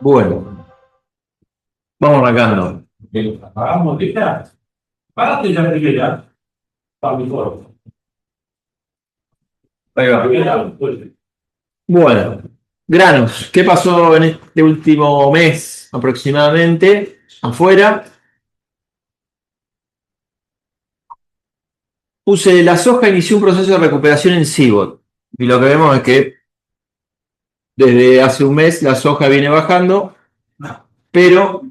Bueno, vamos arrancando. Apagamos, ¿lista? Párate ya primera, para mi foro. Ahí va. Primera, pues. Bueno, granos. ¿Qué pasó en este último mes aproximadamente afuera? Puse la soja, inició un proceso de recuperación en CIBOT. Y lo que vemos es que desde hace un mes la soja viene bajando, pero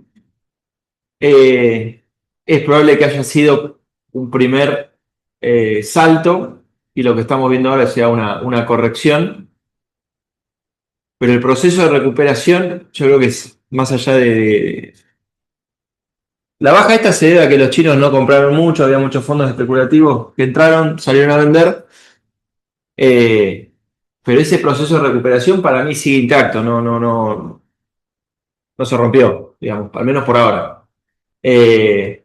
es probable que haya sido un primer salto y lo que estamos viendo ahora sea una corrección. Pero el proceso de recuperación, yo creo que es más allá de. La baja esta se debe a que los chinos no compraron mucho, había muchos fondos especulativos que entraron, salieron a vender, eh, pero ese proceso de recuperación para mí sigue intacto, no se rompió, digamos, al menos por ahora. Eh,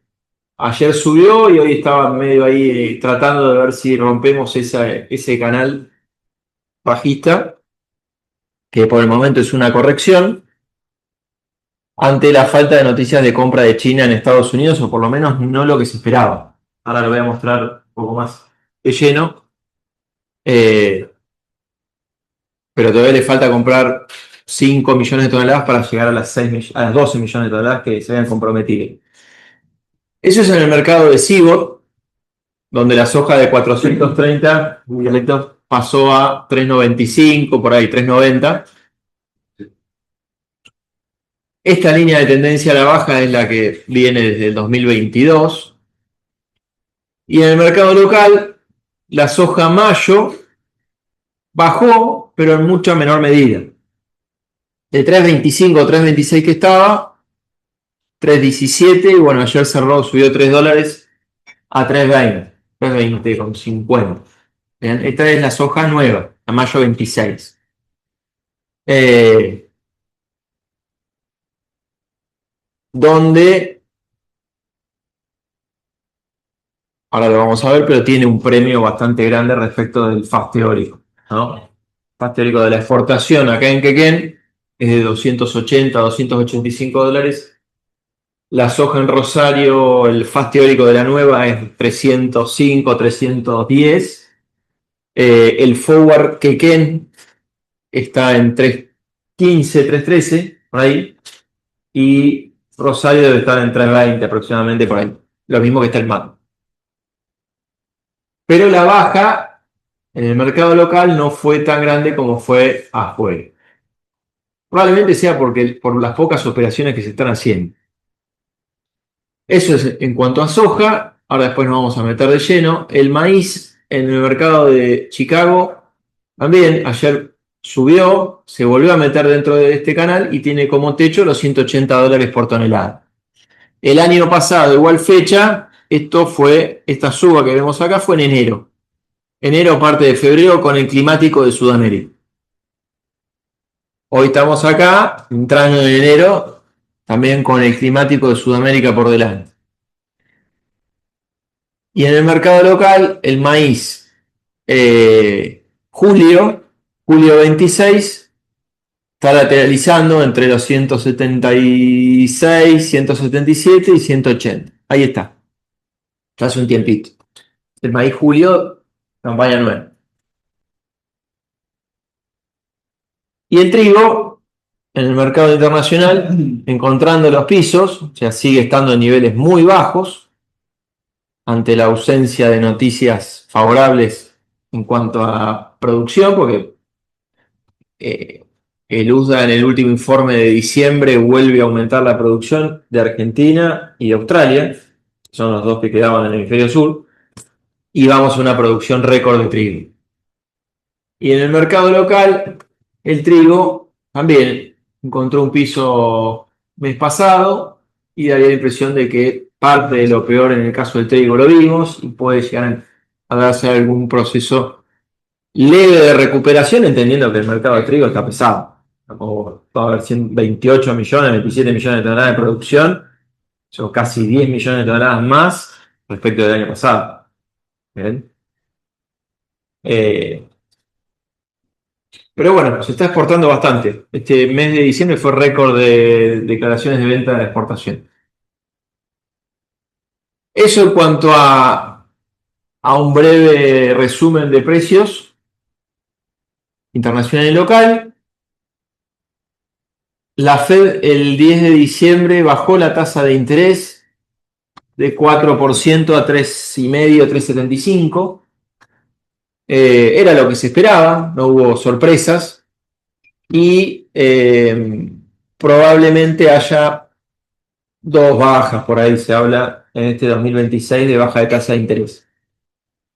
Ayer subió y hoy estaba medio ahí tratando de ver si rompemos ese canal bajista, que por el momento es una corrección ante la falta de noticias de compra de China en Estados Unidos, o por lo menos no lo que se esperaba. Ahora lo voy a mostrar un poco más de lleno, eh, pero todavía le falta comprar 5 millones de toneladas para llegar a las 12 millones de toneladas que se habían comprometido. Eso es en el mercado de CIBOR, donde la soja de 430 pasó a 3.95, por ahí, 3.90. Esta línea de tendencia a la baja es la que viene desde el 2022. Y en el mercado local, la soja mayo bajó, pero en mucha menor medida. De 3.25 o 3.26 que estaba, 3.17, y bueno, ayer cerró, subió $3 a 3.20, 3.20 con 50. Bien, esta es la soja nueva, la mayo 26. Eh, Donde, ahora lo vamos a ver, pero tiene un premio bastante grande respecto del FAS teórico, ¿no? FAS teórico de la exportación acá en Quequén es de 280 a $285. La soja en Rosario, el FAS teórico de la nueva es 305, 310. El forward Quequén está en 315, 313, por ahí. Y Rosario debe estar en 320 aproximadamente, por ahí. Lo mismo que está el MAT. Pero la baja en el mercado local no fue tan grande como fue afuera. Probablemente sea por las pocas operaciones que se están haciendo. Eso es en cuanto a soja. Ahora después nos vamos a meter de lleno. El maíz en el mercado de Chicago también ayer subió, se volvió a meter dentro de este canal y tiene como techo los $180 por tonelada. El año pasado, igual fecha, esta suba que vemos acá fue en enero. Enero, parte de febrero, con el climático de Sudamérica. Hoy estamos acá, entrando en enero, también con el climático de Sudamérica por delante. Y en el mercado local, el maíz, julio, julio 26, está lateralizando entre los 176, 177 y 180. Ahí está, ya hace un tiempito. El maíz julio, campaña nueva. Y el trigo, en el mercado internacional, encontrando los pisos, o sea, sigue estando en niveles muy bajos, ante la ausencia de noticias favorables en cuanto a producción, porque el USDA en el último informe de diciembre vuelve a aumentar la producción de Argentina y de Australia, son los dos que quedaban en el hemisferio sur, y vamos a una producción récord de trigo. Y en el mercado local, el trigo también encontró un piso mes pasado y daría la impresión de que parte de lo peor en el caso del trigo lo vimos y puede llegar a darse algún proceso leve de recuperación, entendiendo que el mercado de trigo está pesado. Como va a haber 128 millones, 27 millones de toneladas de producción, son casi 10 millones de toneladas más respecto del año pasado. ¿Bien? Eh, Pero bueno, se está exportando bastante. Este mes de diciembre fue récord de declaraciones de venta de exportación. Eso en cuanto a un breve resumen de precios internacional y local. La Fed el 10 de diciembre bajó la tasa de interés de 4% a 3,5, 3,75. Era lo que se esperaba, no hubo sorpresas y probablemente haya dos bajas, por ahí se habla en este 2026 de baja de tasa de interés.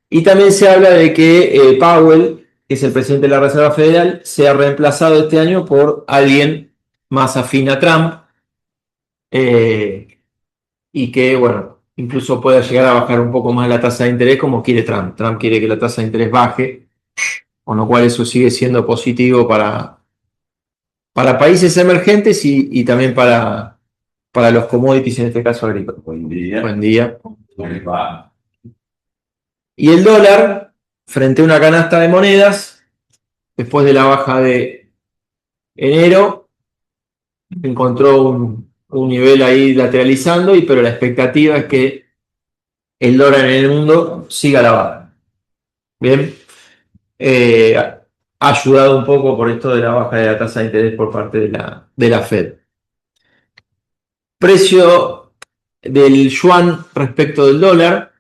Y también se habla de que Powell, que es el presidente de la Reserva Federal, sea reemplazado este año por alguien más afín a Trump, eh, y que, bueno, incluso pueda llegar a bajar un poco más la tasa de interés como quiere Trump. Trump quiere que la tasa de interés baje, con lo cual eso sigue siendo positivo para países emergentes y también para los commodities, en este caso agrícolas. Buen día. Buen día. ¿Cómo va? Y el dólar, frente a una canasta de monedas, después de la baja de enero, encontró un nivel ahí lateralizando, pero la expectativa es que el dólar en el mundo siga a la baja. Bien, ha ayudado un poco por esto de la baja de la tasa de interés por parte de la Fed. Precio del yuan respecto del dólar,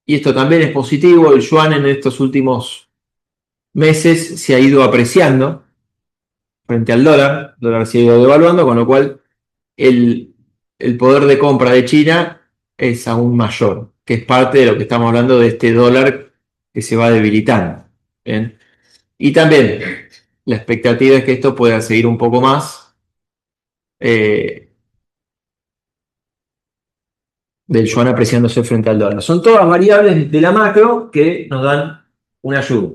y esto también es positivo. El yuan en estos últimos meses se ha ido apreciando frente al dólar, el dólar se ha ido devaluando, con lo cual el, el poder de compra de China es aún mayor, que es parte de lo que estamos hablando de este dólar que se va debilitando. ¿Bien? Y también la expectativa es que esto pueda seguir un poco más, del yuan apreciándose frente al dólar. Son todas variables de la macro que nos dan una ayuda.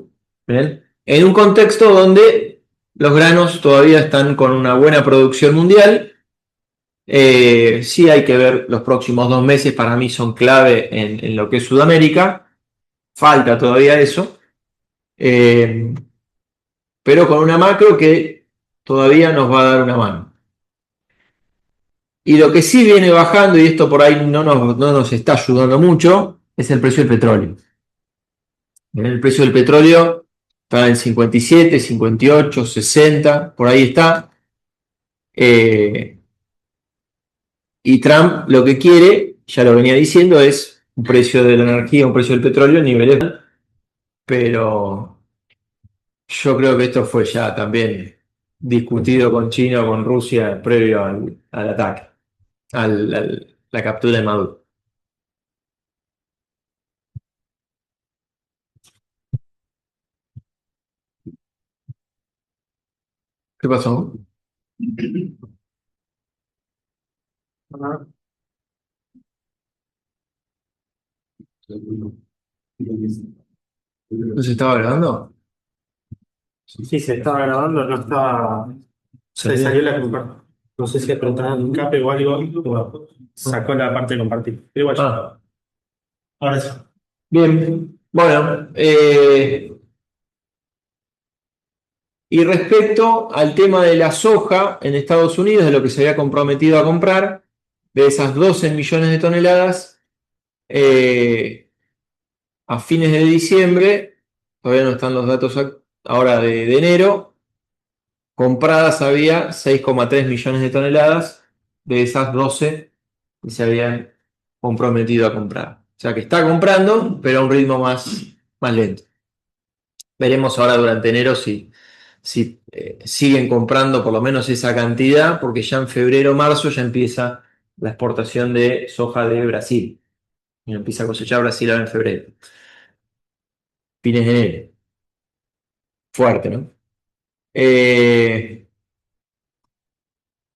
¿Bien? En un contexto donde los granos todavía están con una buena producción mundial. Sí hay que ver los próximos 2 meses, para mí son clave en lo que es Sudamérica. Falta todavía eso. Eh, pero con una macro que todavía nos va a dar una mano. Y lo que sí viene bajando, y esto por ahí no nos está ayudando mucho, es el precio del petróleo. El precio del petróleo está en 57, 58, 60, por ahí está. Eh, y Trump lo que quiere, ya lo venía diciendo, es un precio de la energía, un precio del petróleo en niveles, pero yo creo que esto fue ya también discutido con China o con Rusia previo al ataque, la captura de Maduro. ¿Qué pasó? ¿No se estaba grabando? Sí, se estaba grabando, no estaba. Se salió la compartir. No sé si apretaban un cape o algo. Bueno, sacó la parte de compartir. Pero igual, Ah, ahora sí. bien. Bueno, y respecto al tema de la soja en Estados Unidos, de lo que se había comprometido a comprar, de esas 12 millones de toneladas, a fines de diciembre, todavía no están los datos ahora de enero, compradas había 6,3 millones de toneladas de esas 12 que se habían comprometido a comprar. O sea que está comprando, pero a un ritmo más lento. Veremos ahora durante enero si siguen comprando por lo menos esa cantidad, porque ya en febrero, marzo ya empieza la exportación de soja de Brasil. Y empieza a cosechar Brasil ahora en febrero. Fines de enero. Fuerte, ¿no?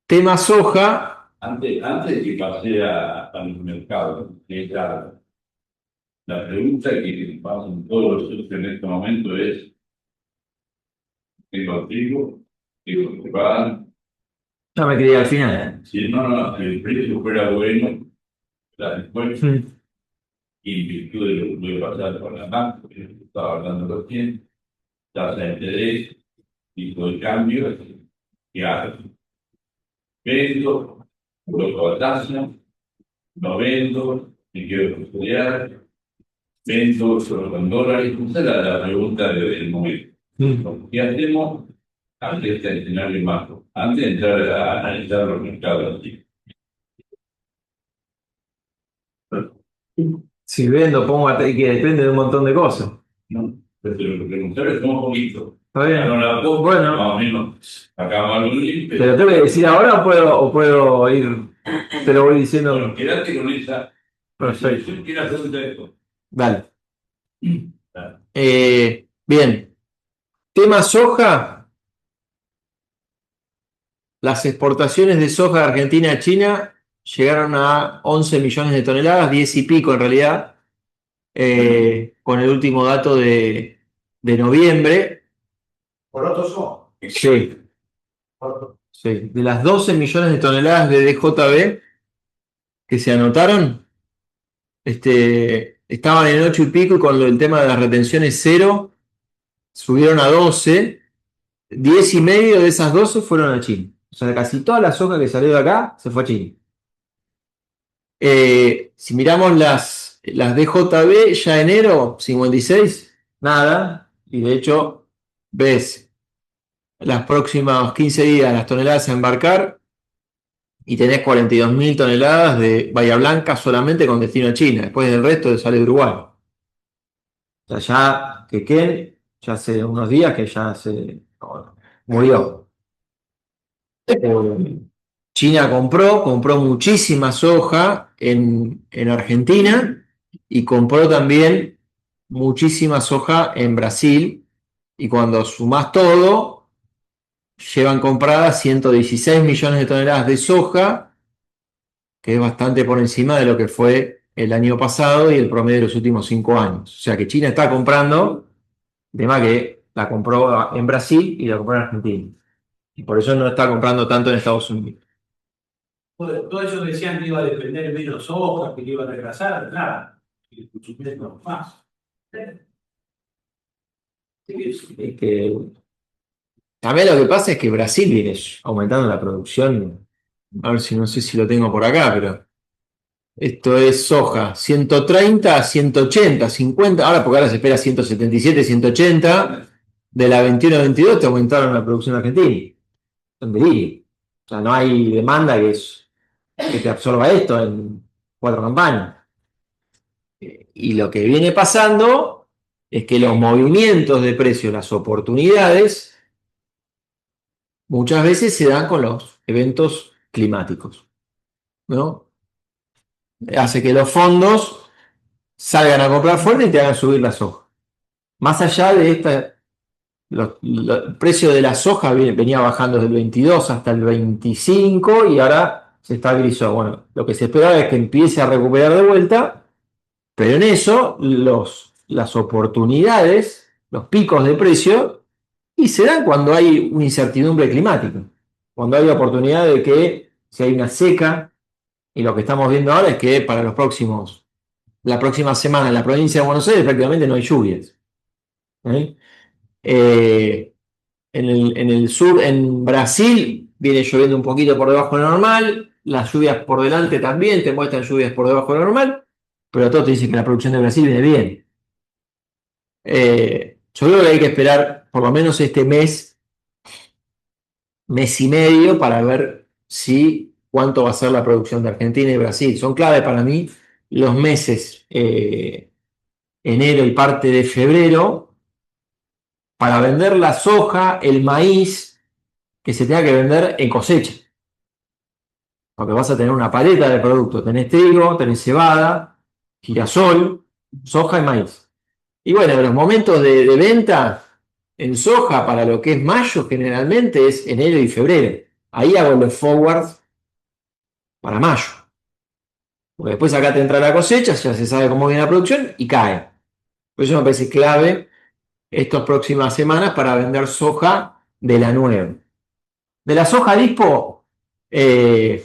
Tema soja. Antes de que pase al mercado, claro, la pregunta que pasan todos los en este momento es: ¿tengo trigo? ¿Tengo cebada? Ya me quería al final. Si no, si el precio fuera bueno, después, y en virtud de lo que puede pasar con la banca, que estaba hablando recién, tasa de interés, tipo de cambio que hago. Vendo, coloco la tasa, no vendo, me quiero custodiar, vendo solo con dólares. Esa es la pregunta del momento. ¿Qué hacemos ante este escenario macro? Antes de entrar a analizar los mercados. Si vendo, pongo que depende de un montón de cosas. No, pero lo que preguntar es un poquito. Está bien. Bueno, más o menos. Acá va algún límite. ¿Te lo tengo que decir ahora o puedo ir? Te lo voy diciendo. Bueno, quédate con esa. Perfecto. Si quieres hacerte esto. Dale. Bien. Tema soja. Las exportaciones de soja de Argentina a China llegaron a 11 millones de toneladas, 10 y pico en realidad, con el último dato de noviembre. ¿Porotos son? Sí, sí. De las 12 millones de toneladas de DJB que se anotaron, estaban en 8 y pico y con el tema de las retenciones cero, subieron a 12. 10 y medio de esas 12 fueron a China. O sea, casi toda la soja que salió de acá se fue a China. Si miramos las DJB, ya enero 56, nada. Y de hecho, ves las próximas 15 días las toneladas a embarcar y tenés 42.000 toneladas de Bahía Blanca solamente con destino a China. Después del resto sale de Uruguay. O sea, ya Quequén, ya hace unos días que ya se murió. China compró muchísima soja en Argentina y compró también muchísima soja en Brasil. Y cuando sumás todo, llevan compradas 116 millones de toneladas de soja, que es bastante por encima de lo que fue el año pasado y el promedio de los últimos 5 años. O sea que China está comprando, tema que la compró en Brasil y la compró en Argentina. Y por eso no está comprando tanto en Estados Unidos. Todos ellos decían que iba a depender menos soja, que iba a retrasar, nada. Y el consumidor más. Es que también lo que pasa es que Brasil viene aumentando la producción. A ver si no sé si lo tengo por acá, pero esto es soja 130, 180, 50. Ahora porque ahora se espera 177, 180. De la 21-22 te aumentaron la producción argentina. Es un delirio. O sea, no hay demanda que te absorba esto en 4 campañas. Y lo que viene pasando es que los movimientos de precio, las oportunidades, muchas veces se dan con los eventos climáticos, ¿no? Hace que los fondos salgan a comprar fuerte y te hagan subir la soja. Más allá de el precio de la soja venía bajando desde el 22 hasta el 25 y ahora se estabilizó. Bueno, lo que se esperaba es que empiece a recuperar de vuelta, pero en eso las oportunidades, los picos de precio, y se dan cuando hay una incertidumbre climática, cuando hay oportunidad de que si hay una seca, y lo que estamos viendo ahora es que para la próxima semana en la provincia de Buenos Aires prácticamente no hay lluvias. ¿Eh? En el sur, en Brasil, viene lloviendo un poquito por debajo de lo normal, las lluvias por delante también te muestran lluvias por debajo de lo normal, pero todos te dicen que la producción de Brasil viene bien. Yo creo que hay que esperar por lo menos este mes y medio para ver cuánto va a ser la producción de Argentina y Brasil. Son clave para mí los meses enero y parte de febrero para vender la soja, el maíz que se tenga que vender en cosecha. Porque vas a tener una paleta de productos. Tenés trigo, tenés cebada, girasol, soja y maíz. Y bueno, los momentos de venta en soja para lo que es mayo generalmente es enero y febrero. Ahí hago los forwards para mayo. Porque después acá te entra la cosecha, ya se sabe cómo viene la producción y cae. Por eso me parece clave estas próximas semanas para vender soja de la nueva. De la soja dispo, el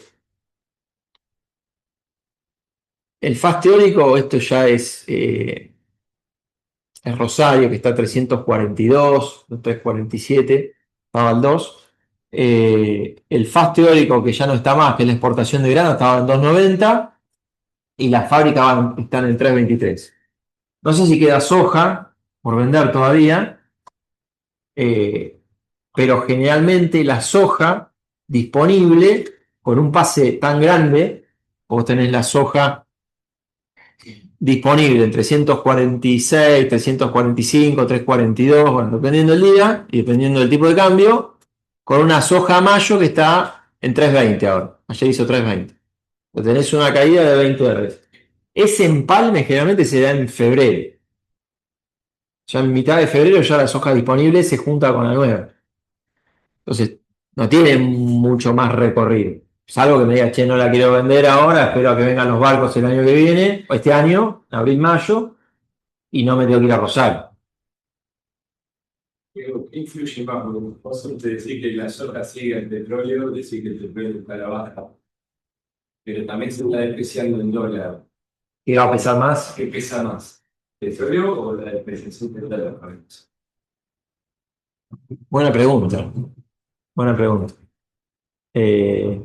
FAS teórico, esto ya es Rosario, que está a 342, 347. estaba al 2. El FAS teórico, que ya no está más, que es la exportación de grano, estaba en 2,90 y las fábricas están en 3,23. No sé si queda soja por vender todavía, eh, pero generalmente la soja disponible con un pase tan grande, vos tenés la soja disponible en 346, 345, 342, bueno, dependiendo del día y dependiendo del tipo de cambio, con una soja a mayo que está en 320 ahora. Ayer hizo 320. Tenés una caída de 20 dólares. Ese empalme generalmente se da en febrero. Ya en mitad de febrero ya la soja disponible se junta con la nueva. Entonces, no tiene mucho más recorrido. Salvo que me diga, che, no la quiero vender ahora, espero a que vengan los barcos el año que viene, o este año, abril, mayo, y no me tengo que ir a Rosario. ¿Qué influye más? Porque vos te decís que la soja sigue el petróleo, decís que el petróleo está a la baja, pero también se está depreciando el dólar. ¿Qué va a pesar más? ¿Qué pesa más? ¿Petróleo o la depreciación del dólar? Buena pregunta. Buena pregunta. Eh,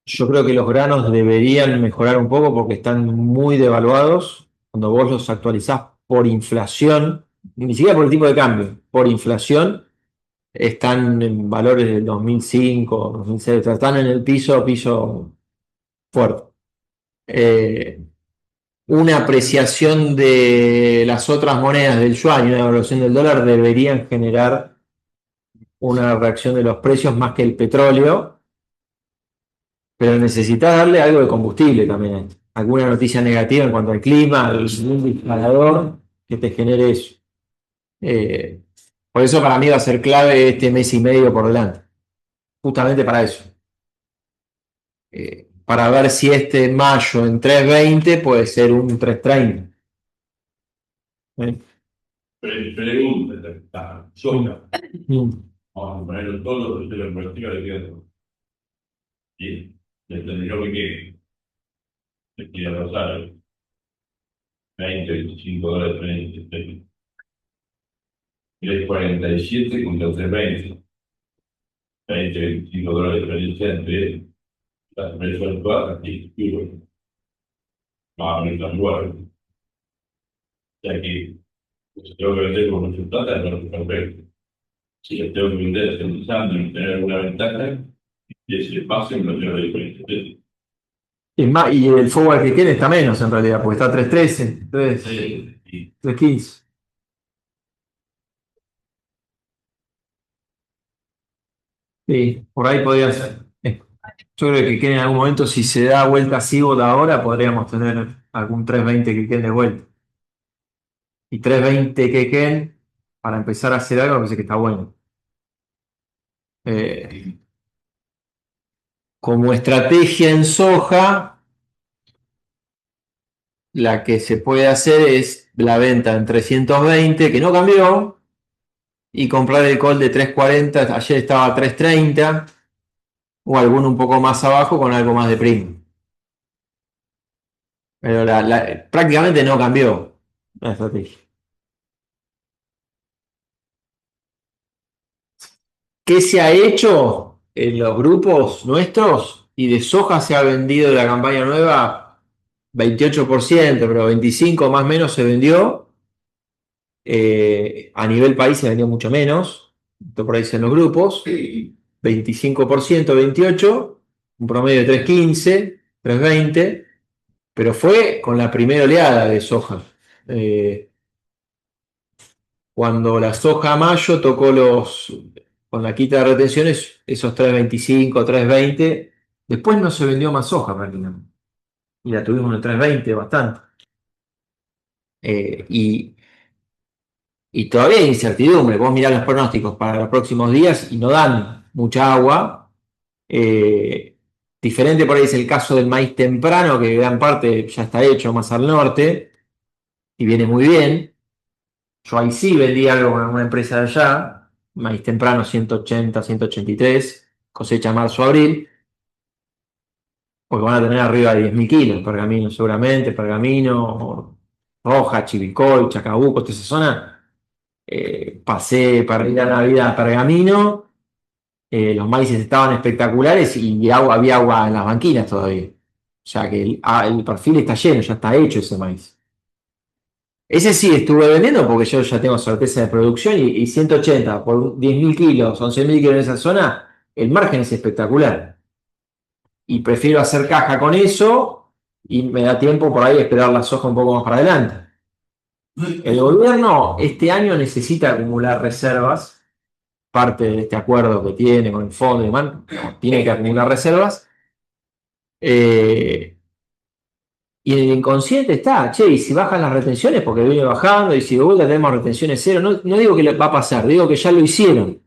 yo creo que los granos deberían mejorar un poco porque están muy devaluados. Cuando vos los actualizás por inflación, ni siquiera por el tipo de cambio, por inflación, están en valores del 2005, 2006, o sea, están en el piso fuerte. Una apreciación de las otras monedas del yuan y una devaluación del dólar deberían generar una reacción de los precios más que el petróleo, pero necesitas darle algo de combustible también a esto. Alguna noticia negativa en cuanto al clima, algún disparador que te genere eso. Eh, por eso para mí va a ser clave este mes y medio por delante, justamente para eso. Para ver si este mayo en 320 puede ser un 330. Pregunta, la soja. Mm. Vamos a ponerlo todo de la perspectiva de quedo. Bien, desde yo que quiero Rosario, 20, 25 dólares, 30, 347 contra 320, 20, 25 dólares de diferencia entre las precios actuales y el más o menos igual. O sea que si tengo que vender con mucho plata, no es perfecto. Si le tengo que vender pensando en tener alguna ventaja, y ese pase no tiene la diferencia. Es más, y el forward que tiene está menos en realidad, porque está a 313, Y 315. Sí, por ahí podría ser. Yo creo que en algún momento, si se da vuelta así o de ahora, podríamos tener algún 320 que queden de vuelta. Y 320 que queden, para empezar a hacer algo, me parece que está bueno. Eh, como estrategia en soja, la que se puede hacer es la venta en 320, que no cambió, y comprar el call de 340. Ayer estaba a 330, o alguno un poco más abajo con algo más de primo. Pero prácticamente no cambió la estrategia. ¿Qué se ha hecho en los grupos nuestros? Y de soja se ha vendido la campaña nueva 28%, pero 25% más o menos se vendió. A nivel país se vendió mucho menos. Esto por ahí en los grupos. 25%, 28%, un promedio de 315, 320, pero fue con la primera oleada de soja. Cuando la soja a mayo tocó con la quita de retenciones, esos 325, 320, después no se vendió más soja prácticamente. Y la tuvimos en el 320 bastante. Y todavía hay incertidumbre. Vos mirás los pronósticos para los próximos días y no dan mucha agua. Diferente por ahí es el caso del maíz temprano, que gran parte ya está hecho más al norte y viene muy bien. Yo ahí sí vendí algo con una empresa de allá, maíz temprano 180, 183, cosecha marzo-abril, porque van a tener arriba de 10.000 kilos, Pergamino seguramente, Pergamino, Roja, Chivilcoy, Chacabuco, toda esa zona. pasé para ir a Navidad a Pergamino, los maíces estaban espectaculares y había agua en las banquinas todavía. O sea que el perfil está lleno, ya está hecho ese maíz. Ese sí estuve vendiendo porque yo ya tengo certeza de producción y 180 por 10.000 kilos, 11.000 kilos en esa zona, el margen es espectacular. Y prefiero hacer caja con eso y me da tiempo por ahí esperar la soja un poco más para adelante. El gobierno este año necesita acumular reservas, parte de este acuerdo que tiene con el fondo y demás, tiene que acumular reservas. Y en el inconsciente está, che, y si bajan las retenciones, porque viene bajando, y si de vuelta tenemos retenciones cero, no digo que va a pasar, digo que ya lo hicieron.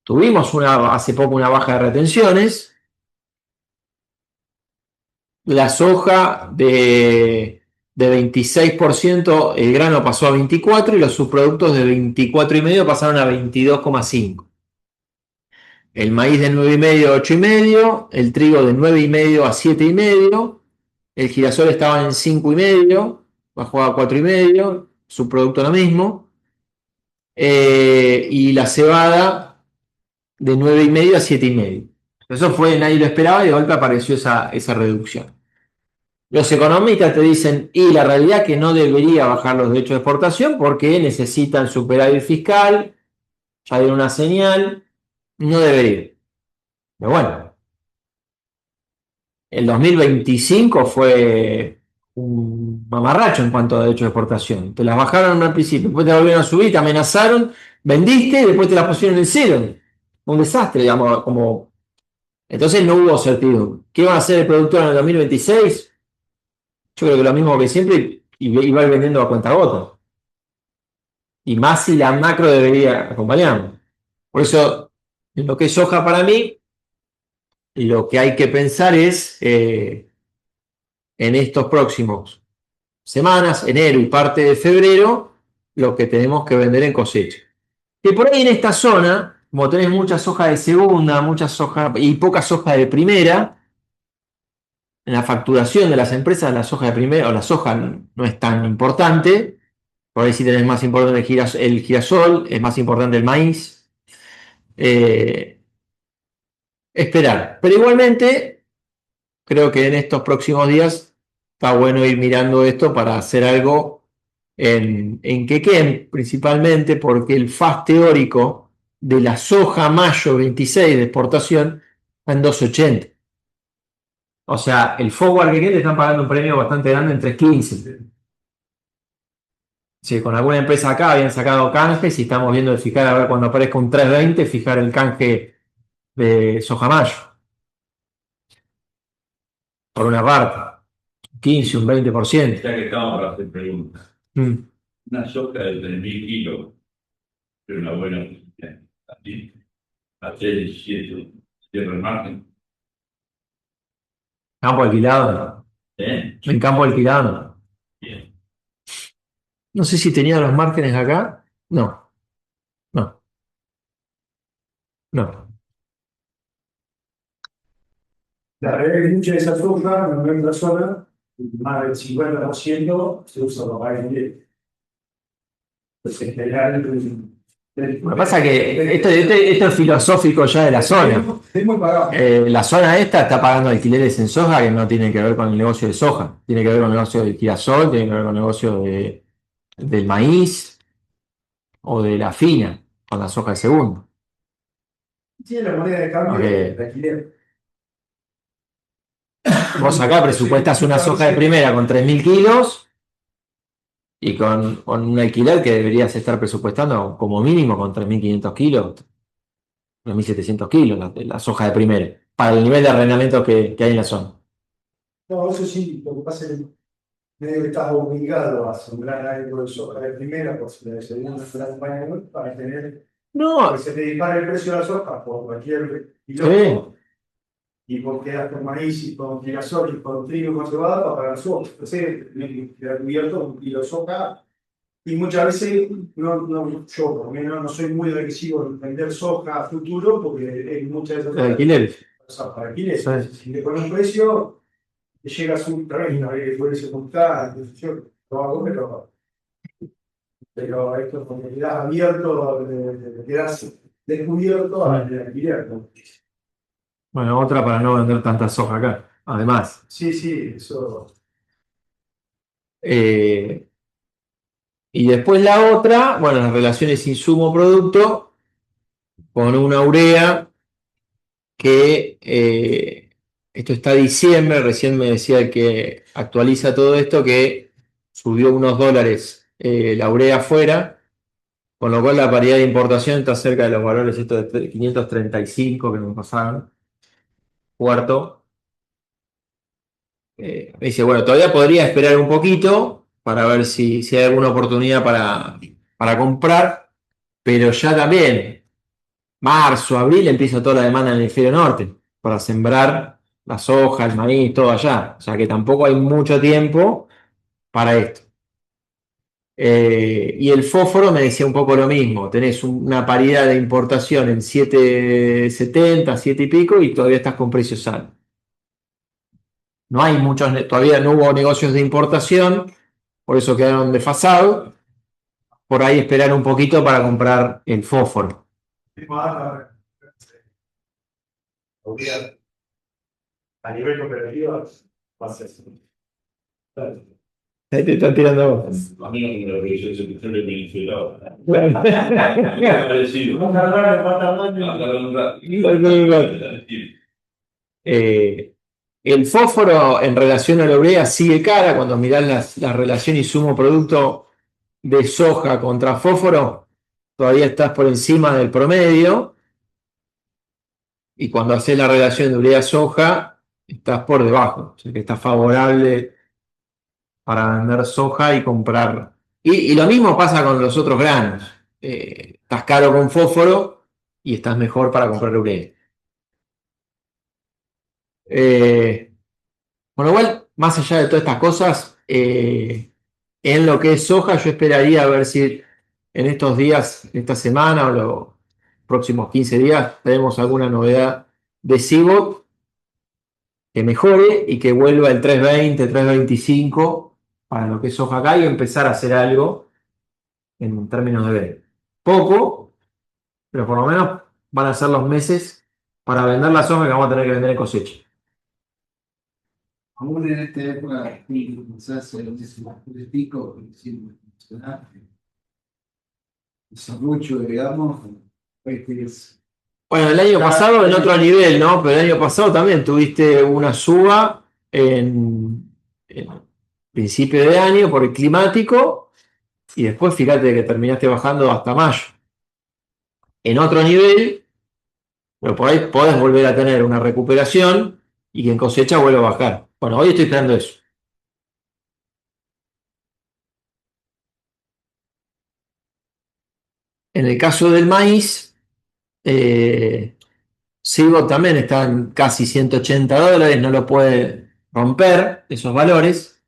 Tuvimos hace poco una baja de retenciones, la soja de 26%, el grano pasó a 24% y los subproductos de 24,5 pasaron a 22,5. El maíz de 9,5 a 8,5, el trigo de 9,5 a 7,5, el girasol estaba en 5,5, bajó a 4,5, subproducto lo mismo, y la cebada de 9,5 a 7,5. Eso fue, nadie lo esperaba y de golpe apareció esa reducción. Los economistas te dicen, y la realidad es que no debería bajar los derechos de exportación porque necesitan superávit fiscal, ya dieron una señal, no debería. Pero bueno, el 2025 fue un mamarracho en cuanto a derechos de exportación. Te las bajaron al principio, después te volvieron a subir, te amenazaron, vendiste y después te las pusieron en cero. Un desastre, digamos, como... Entonces no hubo certidumbre. ¿Qué va a hacer el productor en el 2026? Yo creo que lo mismo que siempre y va a ir vendiendo a cuentagotas. Y más si la macro debería acompañarnos. Por eso, en lo que es soja para mí, lo que hay que pensar es en estos próximos semanas, enero y parte de febrero, lo que tenemos que vender en cosecha. Que por ahí en esta zona, como tenés mucha soja de segunda, mucha soja y poca soja de primera, en la facturación de las empresas la soja de primera o la soja no es tan importante. Por ahí sí tenés más importante el girasol, es más importante el maíz. Esperar. Pero igualmente, creo que en estos próximos días está bueno ir mirando esto para hacer algo en Quequén, principalmente porque el FAS teórico de la soja mayo 26 de exportación está en 2,80. O sea, el forward Quequén te están pagando un premio bastante grande en 3,15. Sí, con alguna empresa acá habían sacado canjes y estamos viendo de fijar, a ver cuando aparezca un 3,20, fijar el canje de soja mayo. Por una parte, 15, un 20%. Ya que estamos para hacer preguntas. Una soja de 3.000 kilos, pero una buena oportunidad. Así, a 3,17, cierra el margen. Campo alquilado. En campo alquilado. Bien. No sé si tenía los márgenes acá. No, no, no. La realidad es que mucha de esa soja, en nuestra zona, más del 50% se usa para pagar el dinero. Entonces, en general, Lo que pasa es que esto es filosófico ya de la zona. es muy pagado. La zona esta está pagando alquileres en soja que no tienen que ver con el negocio de soja. Tiene que ver con el negocio del girasol, tiene que ver con el negocio del maíz o de la fina, con la soja de segundo. Tiene la moneda de cambio de alquiler. Vos acá presupuestás una soja de primera con 3.000 kilos y con un alquiler que deberías estar presupuestando como mínimo con 3.500 kilos, 3.700 kilos, la soja de primera, para el nivel de arrendamiento que hay en la zona. No, eso sí, lo que pasa es que medio que estás obligado a sembrar algo de soja de primera, por si la de segunda se la acompaña para tener. No, Porque se te dispara el precio de la soja por cualquier piloto. Y porque das con maíz y con girasol y con trigo y con cebada para pagar soja. Entonces, me queda cubierto un kilo de soja. Y muchas veces, yo por lo menos no soy muy agresivo en vender soja a futuro porque muchas de esas alquileres. para alquiler. Si te pones un precio, te llega a un terreno que puede ser multado, lo hago, pero Pero esto como quedas abierto, quedas descubierto al alquiler, ¿no? Bueno, otra para no vender tanta soja acá. Además, Sí, sí, eso. y después la otra, bueno, las relaciones insumo-producto con una urea que esto está diciembre, recién me decía que actualiza todo esto, que subió unos dólares la urea afuera, con lo cual la paridad de importación está cerca de los valores estos de 535 que nos pasaron, cuarto. Me dice, bueno, todavía podría esperar un poquito para ver si hay alguna oportunidad para comprar, pero ya también, marzo, abril, empieza toda la demanda en el hemisferio norte para sembrar la soja, el maíz, todo allá. O sea que tampoco hay mucho tiempo para esto. Y el fósforo me decía un poco lo mismo. Tenés una paridad de importación en 7,70, 7 y pico, y todavía estás con precios altos. No hay muchos, todavía no hubo negocios de importación, por eso quedaron desfasados. Por ahí esperar un poquito para comprar el fósforo. A nivel cooperativo, va a ser así. Ahí te están tirando a vos. A mí no me lo revisé ese petróleo venezuelano. Claro. Parecido. Vamos a hablar de patrimonio. Hablar un rato. El fósforo en relación a la urea sigue cara cuando mirás la relación insumo-producto de soja contra fósforo, todavía estás por encima del promedio, y cuando haces la relación de urea-soja, estás por debajo, o sea que está favorable para vender soja y comprar. Y lo mismo pasa con los otros granos. Estás caro con fósforo y estás mejor para comprar urea. Con lo cual, más allá de todas estas cosas, en lo que es soja, yo esperaría a ver si en estos días, esta semana o los próximos 15 días, tenemos alguna novedad de CIBOT que mejore y que vuelva el 320, 325 para lo que es soja acá y empezar a hacer algo en términos de venta. Poco, pero por lo menos van a ser los meses para vender la soja que vamos a tener que vender en cosecha. Aún en esta época, quizás el político, mucho, digamos, pues, Bueno, el año pasado en otro nivel, ¿no? Pero el año pasado también tuviste una suba en principio de año por el climático y después fíjate que terminaste bajando hasta mayo. En otro nivel, pero por ahí podés volver a tener una recuperación y que en cosecha vuelva a bajar. Bueno, hoy estoy esperando eso. En el caso del maíz, Sigo también está en casi $180, no lo puede romper esos valores.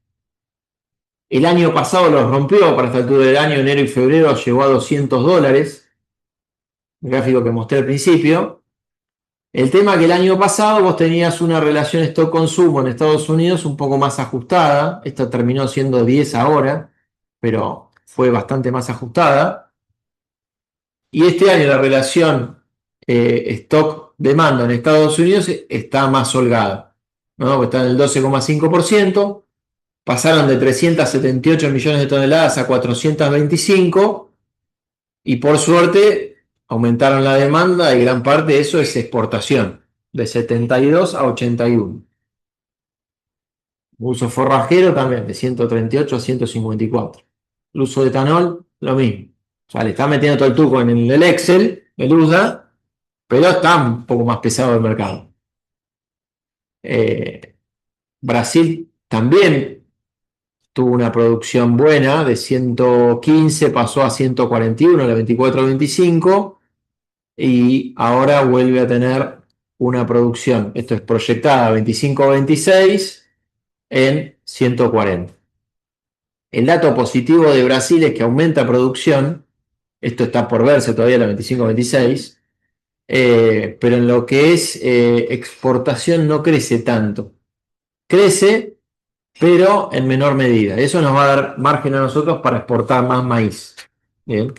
El año pasado los rompió, para esta altura del año, enero y febrero, llegó a $200, el gráfico que mostré al principio. El tema que el año pasado vos tenías una relación stock-consumo en Estados Unidos un poco más ajustada, esta terminó siendo 10 ahora, pero fue bastante más ajustada. Y este año la relación stock-demanda en Estados Unidos está más holgada, ¿no? Está en el 12,5%, pasaron de 378 millones de toneladas a 425, y por suerte aumentaron la demanda y gran parte de eso es exportación, de 72 a 81. Uso forrajero también, de 138 a 154. El uso de etanol, lo mismo. O sea, le está metiendo todo el tuco en el Excel, el USA, pero está un poco más pesado el mercado. Brasil también tuvo una producción buena, de 115 pasó a 141, la 24-25, y ahora vuelve a tener una producción, esto es proyectada 25-26, en 140. El dato positivo de Brasil es que aumenta producción, esto está por verse todavía la 25-26, pero en lo que es exportación no crece tanto. Crece, pero en menor medida. Eso nos va a dar margen a nosotros para exportar más maíz. Bien.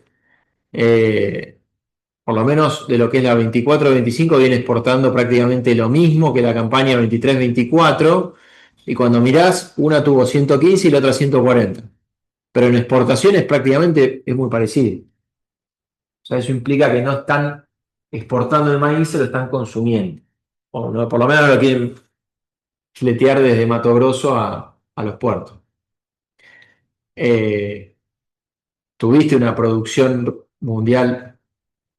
Por lo menos de lo que es la 24-25 viene exportando prácticamente lo mismo que la campaña 23-24 y cuando mirás una tuvo 115 y la otra 140, pero en exportaciones prácticamente es muy parecido. O sea, eso implica que no están exportando el maíz, se lo están consumiendo. O no, por lo menos lo quieren fletear desde Mato Grosso a los puertos. Tuviste una producción mundial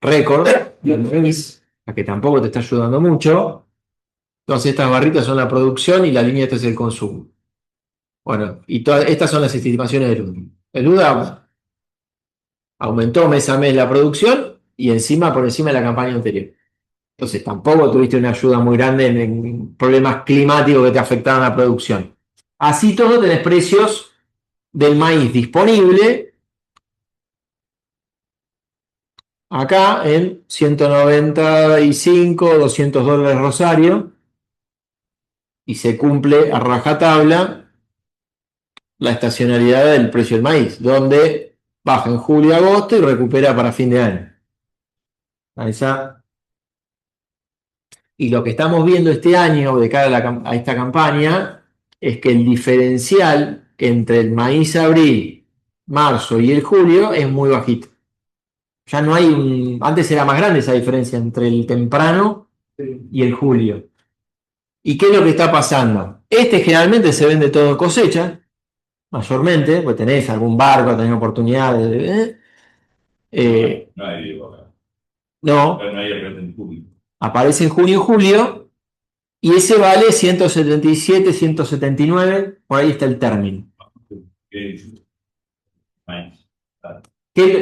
récord de maíz, a que tampoco te está ayudando mucho. Entonces estas barritas son la producción y la línea esta es el consumo. Bueno, y todas estas son las estimaciones del UNA. El UNA aumentó mes a mes la producción y encima por encima de la campaña anterior. Entonces tampoco tuviste una ayuda muy grande en problemas climáticos que te afectaron la producción. Así todo tenés precios del maíz disponible acá en 195, $200 Rosario y se cumple a rajatabla la estacionalidad del precio del maíz, donde baja en julio y agosto y recupera para fin de año. Y lo que estamos viendo este año de cara a esta campaña es que el diferencial entre el maíz abril, marzo y el julio es muy bajito. Ya no hay antes era más grande esa diferencia entre el temprano y el julio. ¿Y qué es lo que está pasando? Generalmente se vende todo en cosecha, mayormente, pues tenés algún barco, tenés oportunidades. No hay acá. No, No hay acá en público. aparece en junio y julio y ese vale 177, 179, por ahí está el término. ¿Qué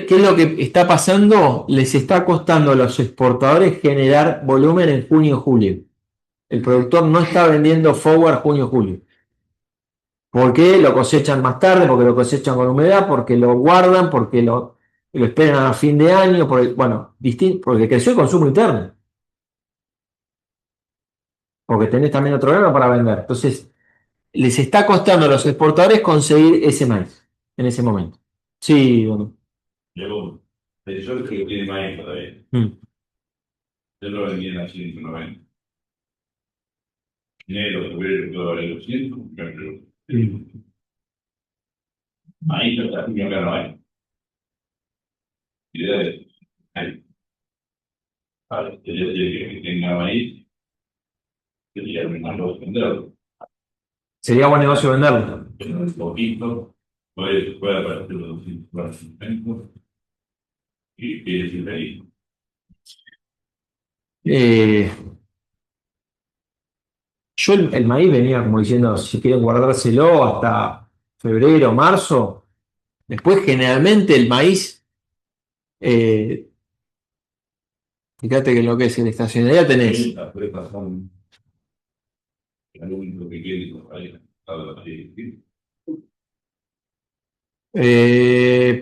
es lo que está pasando? Les está costando a los exportadores generar volumen en junio y julio. El productor no está vendiendo forward junio y julio. ¿Por qué? Lo cosechan más tarde, porque lo cosechan con humedad, porque lo guardan, porque lo esperan a fin de año, porque creció el consumo interno. Porque tenés también otro grano para vender. Entonces, les está costando a los exportadores conseguir ese maíz en ese momento. Sí, bueno. Yo creo que tiene maíz todavía. Yo lo vendía a 190. Enero, febrero, todo vale 200. Maíz hasta junio acá no hay. Idea de hay. Vale, sería que tenga maíz, sería un negocio venderlo. Sería buen negocio venderlo. Un poquito, puede aparecer los 250 y quiere decir ahí. Yo el maíz venía como diciendo, si quieren guardárselo hasta febrero, marzo. Después generalmente el maíz, fíjate que lo que es en estacionalidad tenés. Puede pasar lo único que quiere ahí.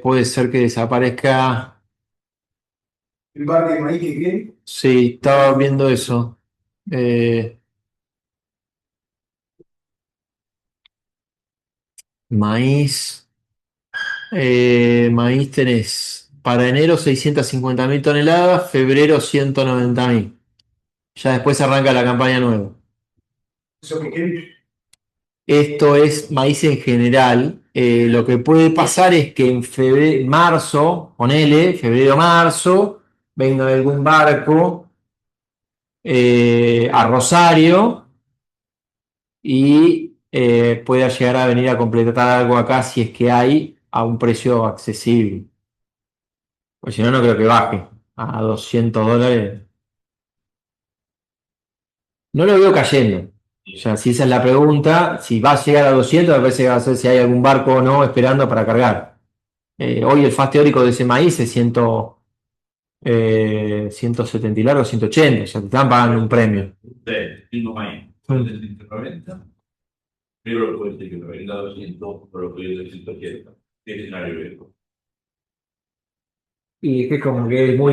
Puede ser que desaparezca. El bar de maíz que quiere. Sí, estaba viendo eso. Maíz. Maíz tenés para enero 650.000 toneladas, febrero 190.000. Ya después arranca la campaña nueva. Eso que quiere. Esto es maíz en general. Lo que puede pasar es que en febrero, marzo, ponele, febrero-marzo, venga algún barco a Rosario y pueda llegar a venir a completar algo acá si es que hay a un precio accesible. Pues si no, no creo que baje a $200. No lo veo cayendo. O sea, si esa es la pregunta, si va a llegar a 200, me parece que va a ser si hay algún barco o no esperando para cargar. Hoy el faz teórico de ese maíz es 170 y largo, 180, o sea, te están pagando un premio. Tengo maíz, puede ser 190, pero puede ser que lo venda a 200, pero puede ser 180. ¿Qué escenario es? Y es que como que o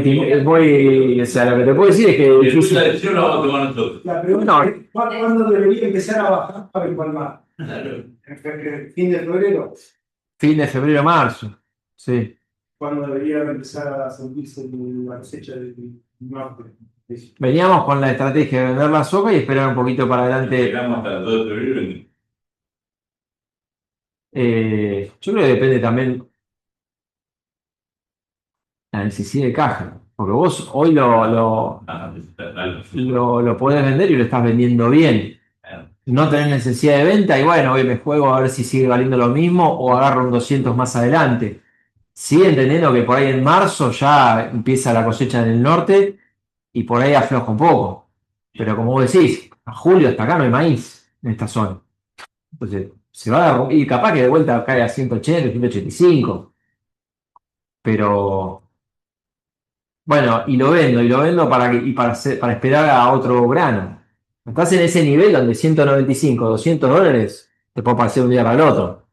sea, lo que te puedo decir es que Después la decisión la vamos a tomar nosotros. La pregunta es, ¿cuándo debería empezar a bajar para empalmar? Claro. ¿En fin de febrero? fin de febrero, marzo. Sí. cuando debería empezar a sentirse la cosecha del norte. Veníamos con la estrategia de vender la soja y esperar un poquito para adelante. Llegamos hasta el 2 de febrero. Yo creo que depende también la necesidad de caja. Porque vos hoy lo podés vender y lo estás vendiendo bien. No tenés necesidad de venta y bueno, hoy me juego a ver si sigue valiendo lo mismo o agarro un 200 más adelante. Sí, entendiendo que por ahí en marzo ya empieza la cosecha en el norte y por ahí afloja un poco. Pero como vos decís, a julio hasta acá no hay maíz en esta zona. Entonces, se va a y capaz que de vuelta cae a 180, 185. Pero bueno, y lo vendo para esperar a otro grano. Estás en ese nivel donde 195, $200 te puede parecer un día para el otro.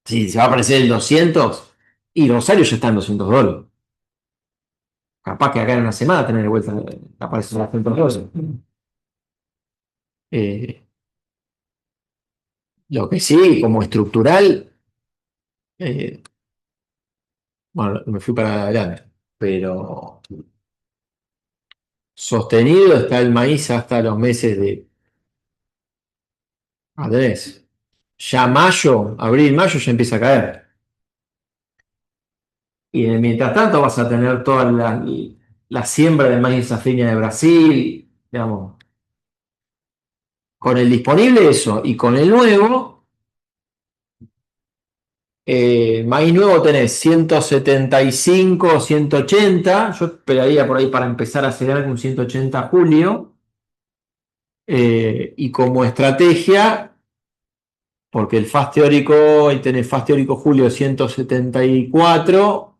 Si se va a aparecer el 200 y Rosario ya está en $200. Capaz que acá en una semana tener de vuelta aparece los $200. Eh, lo que sí, como estructural, eh, bueno, me fui para adelante, pero sostenido está el maíz hasta los meses de Andrés. Ya mayo, abril, mayo ya empieza a caer. Y mientras tanto vas a tener toda la siembra de maíz safrinha de Brasil, digamos, con el disponible eso, y con el nuevo, maíz nuevo tenés 175, 180, yo esperaría por ahí para empezar a hacer algo un 180 julio, y como estrategia, porque el FAS teórico, ahí tenés FAS teórico julio 174,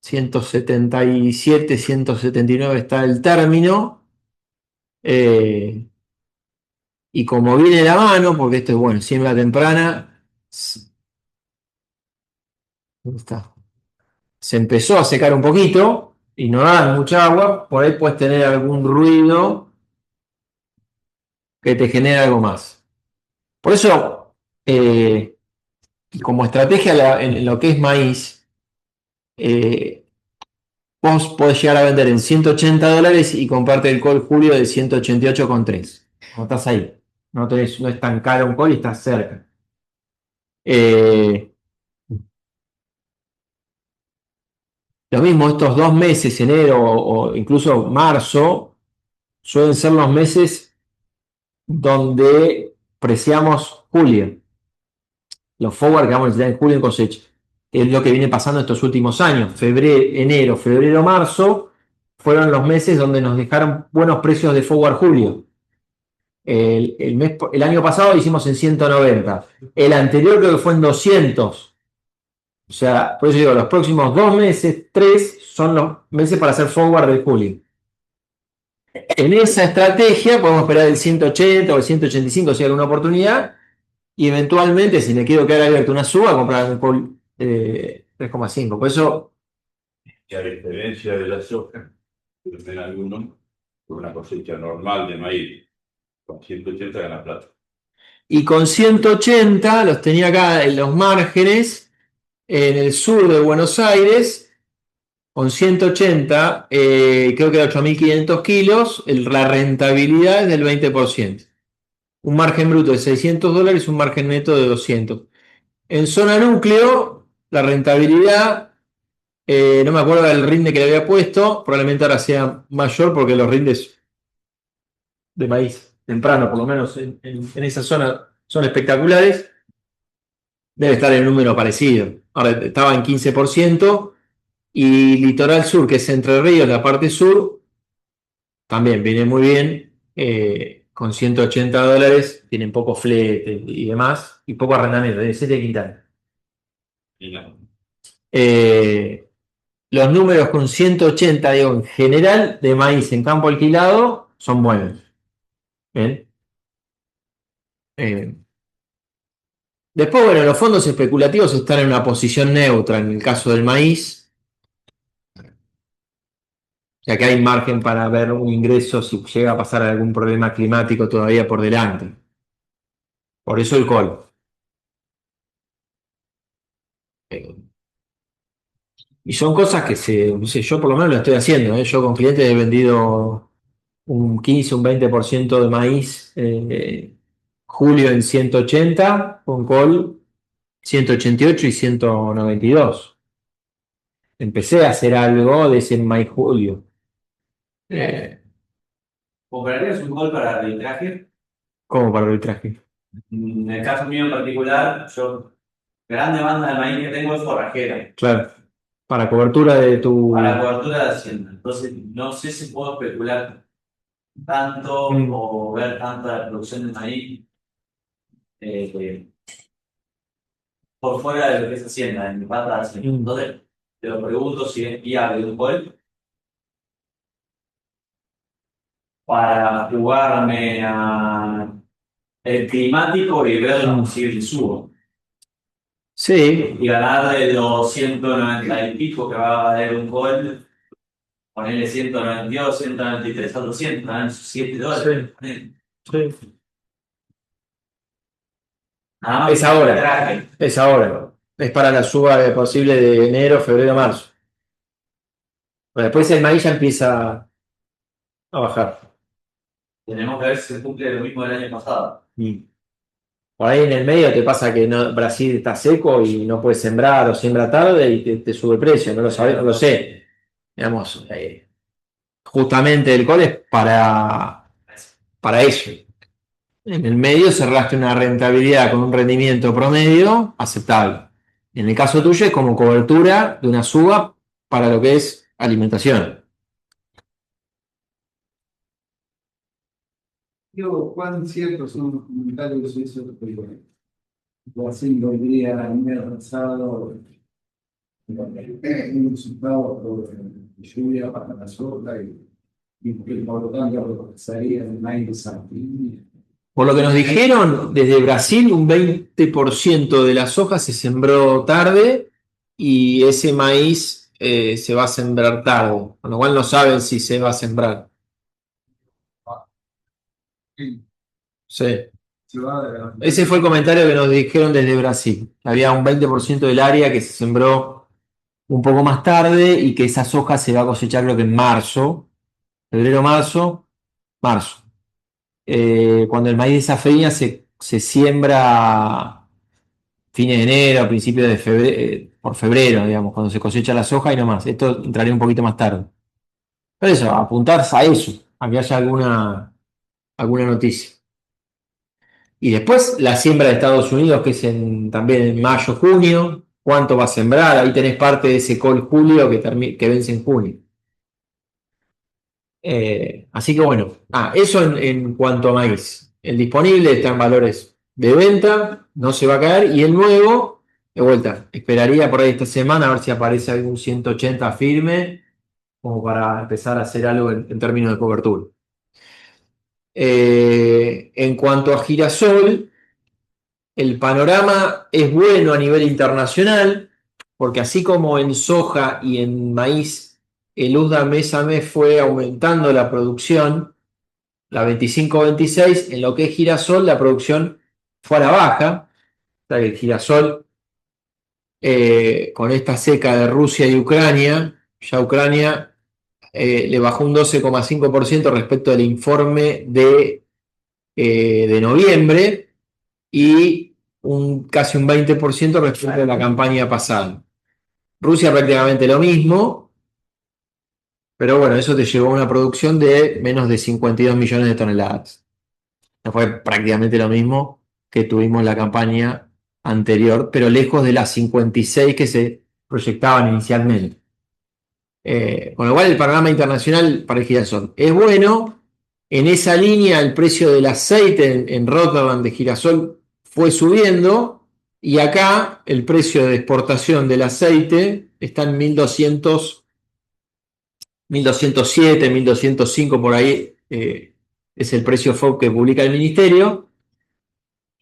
177, 179 está el término, y como viene la mano, porque esto es bueno, siembra temprana, ¿dónde está? Se empezó a secar un poquito y no da mucha agua, por ahí puedes tener algún ruido que te genere algo más. Por eso, como estrategia en lo que es maíz, eh, vos podés llegar a vender en $180 y comprarte el col julio de 188,3. No estás ahí. No es tan caro un col y estás cerca. Eh, lo mismo, estos 2 meses, enero o incluso marzo, suelen ser los meses donde preciamos julio. Los forward que vamos a necesitar en julio en cosecha. Es lo que viene pasando estos últimos años. Enero, febrero, marzo fueron los meses donde nos dejaron buenos precios de forward julio. El año pasado hicimos en 190. El anterior creo que fue en 200. O sea, por eso digo, los próximos 2 meses, 3, son los meses para hacer forward de julio. En esa estrategia podemos esperar el 180 o el 185 si hay alguna oportunidad. Y eventualmente, si me quiero quedar abierto una suba, comprar un call 3,5. Por eso, Y a diferencia de la soja, en algunos, por una cosecha normal de maíz, con 180 gana plata. y con 180 los tenía acá en los márgenes, en el sur de Buenos Aires, con 180, creo que era 8.500 kilos, la rentabilidad es del 20%. Un margen bruto de $600, un margen neto de 200. En zona núcleo, la rentabilidad, no me acuerdo del rinde que le había puesto, probablemente ahora sea mayor porque los rindes de maíz temprano, por lo menos en esa zona, son espectaculares. Debe estar en un número parecido. Ahora estaba en 15% y Litoral Sur, que es Entre Ríos, la parte sur, también viene muy bien. Con $180 tienen poco flete y demás, y poco arrendamiento, de 7 quintales. Y no. Los números con 180, digo, en general, de maíz en campo alquilado, son buenos. ¿Bien? Después, bueno, los fondos especulativos están en una posición neutra en el caso del maíz, ya que hay margen para ver un ingreso si llega a pasar algún problema climático todavía por delante. Por eso el call. Eh, y son cosas que no sé, yo por lo menos lo estoy haciendo, ¿eh? Yo con clientes he vendido un 15, un 20% de maíz julio en 180, con col 188 y 192. Empecé a hacer algo de ese maíz julio. Eh, ¿Comprarías un gol para arbitraje? ¿Cómo para el traje? En el caso mío en particular, yo, gran demanda de maíz que tengo es forrajera, Claro, para cobertura de tu... para cobertura de hacienda. Entonces, no sé si puedo especular tanto Mm. o ver tanta la producción de maíz eh, por fuera de lo que es hacienda, en mi pata de hacienda. Entonces, te lo pregunto si es viable un gol para jugarme a el climático y ver la posible subo. Sí, Y ganarle los 190 y pico que va a valer un gol, ponerle 192, 193 a 200, ganan sus $7. sí. Nada más Es que ahora, traje. es ahora. Es para la suba posible de enero, febrero, marzo. Pero después el maíz ya empieza a bajar. Tenemos que ver si se cumple lo mismo del año pasado. Y por ahí en el medio te pasa que Brasil está seco y no puedes sembrar o siembra tarde y te sube el precio. No lo sabes, no lo sé. Digamos, justamente el col es para eso. En el medio cerraste una rentabilidad con un rendimiento promedio aceptable. En el caso tuyo es como cobertura de una suba para lo que es alimentación. Yo, ¿cuán ciertos son los comentarios esos que Brasil vendría el año pasado un resultado de lluvia para la soja y que por lo tanto sería el maíz de Santilli? Por lo que nos dijeron, desde Brasil un 20% de la soja se sembró tarde y ese maíz se va a sembrar tarde, con lo cual no saben si se va a sembrar. Sí. Ese fue el comentario que nos dijeron desde Brasil. Había un 20% del área que se sembró un poco más tarde y que esa soja se va a cosechar creo que en marzo, febrero, marzo. Cuando el maíz de safrinha se siembra fines de enero, a principios de febrero, por febrero, digamos, cuando se cosecha la soja y no más. Esto entraría un poquito más tarde. Pero eso, apuntar a eso, a que haya alguna noticia. Y después la siembra de Estados Unidos, que es también en mayo, junio. ¿Cuánto va a sembrar? Ahí tenés parte de ese col julio que vence en junio. Así que bueno, eso en cuanto a maíz. El disponible está en valores de venta, no se va a caer. Y el nuevo, de vuelta, esperaría por ahí esta semana a ver si aparece algún 180 firme, como para empezar a hacer algo en términos de cobertura. En cuanto a girasol, el panorama es bueno a nivel internacional, porque así como en soja y en maíz, el USDA mes a mes fue aumentando la producción, la 25-26, en lo que es girasol, la producción fue a la baja. O sea, el girasol, con esta seca de Rusia y Ucrania, ya Ucrania le bajó un 12,5% respecto al informe de noviembre y casi un 20% respecto a la campaña pasada. Rusia prácticamente lo mismo, pero bueno, eso te llevó a una producción de menos de 52 millones de toneladas. No fue prácticamente lo mismo que tuvimos la campaña anterior, pero lejos de las 56 que se proyectaban inicialmente. Con lo cual el panorama internacional para el girasol es bueno. En esa línea el precio del aceite en Rotterdam de girasol fue subiendo y acá el precio de exportación del aceite está en 1200, 1207, 1205 por ahí, es el precio FOB que publica el ministerio.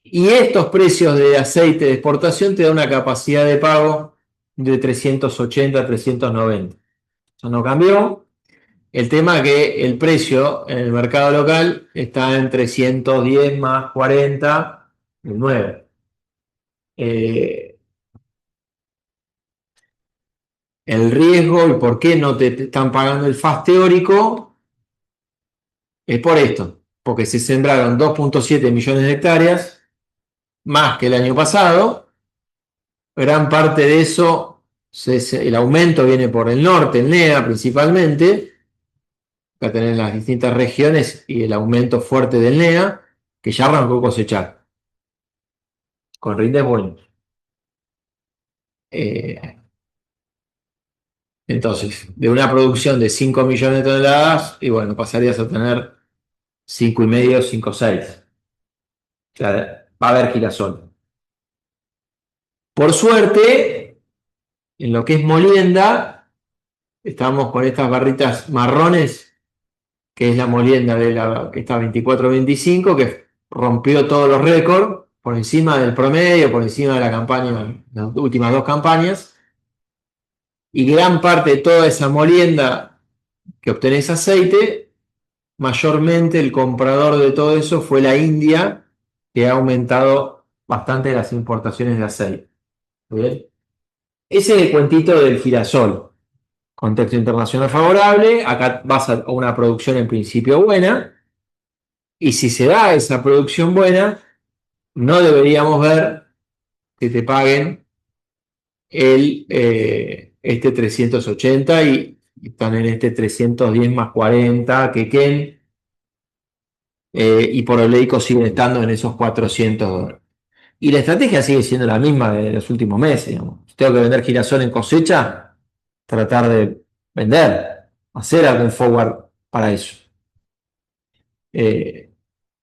Y estos precios de aceite de exportación te dan una capacidad de pago de 380 a 390. Eso no cambió. El tema es que el precio en el mercado local está en 310 más 40, el 9. el riesgo y por qué no te están pagando el FAS teórico es por esto, porque se sembraron 2,7 millones de hectáreas, más que el año pasado. Gran parte de eso, el aumento viene por el norte, el NEA principalmente. Acá tenés las distintas regiones y el aumento fuerte del NEA, que ya arrancó a cosechar, con rindes buenos. Entonces, de una producción de 5 millones de toneladas, y bueno, pasarías a tener 5,5, 5, 6. O sea, va a haber girasol. Por suerte, en lo que es molienda, estamos con estas barritas marrones, que es la molienda de la que está 24-25, que rompió todos los récords, por encima del promedio, por encima de la campaña, las últimas 2 campañas, y gran parte de toda esa molienda que obtenés aceite, mayormente el comprador de todo eso fue la India, que ha aumentado bastante las importaciones de aceite. ¿Bien? Ese es el cuentito del girasol. Contexto internacional favorable, acá vas a una producción en principio buena, y si se da esa producción buena, no deberíamos ver que te paguen este 380 y están en este 310 más 40 que Ken, y por oleico siguen estando en esos $400. Y la estrategia sigue siendo la misma de los últimos meses, digamos. Si tengo que vender girasol en cosecha, tratar de vender, hacer algún forward para eso.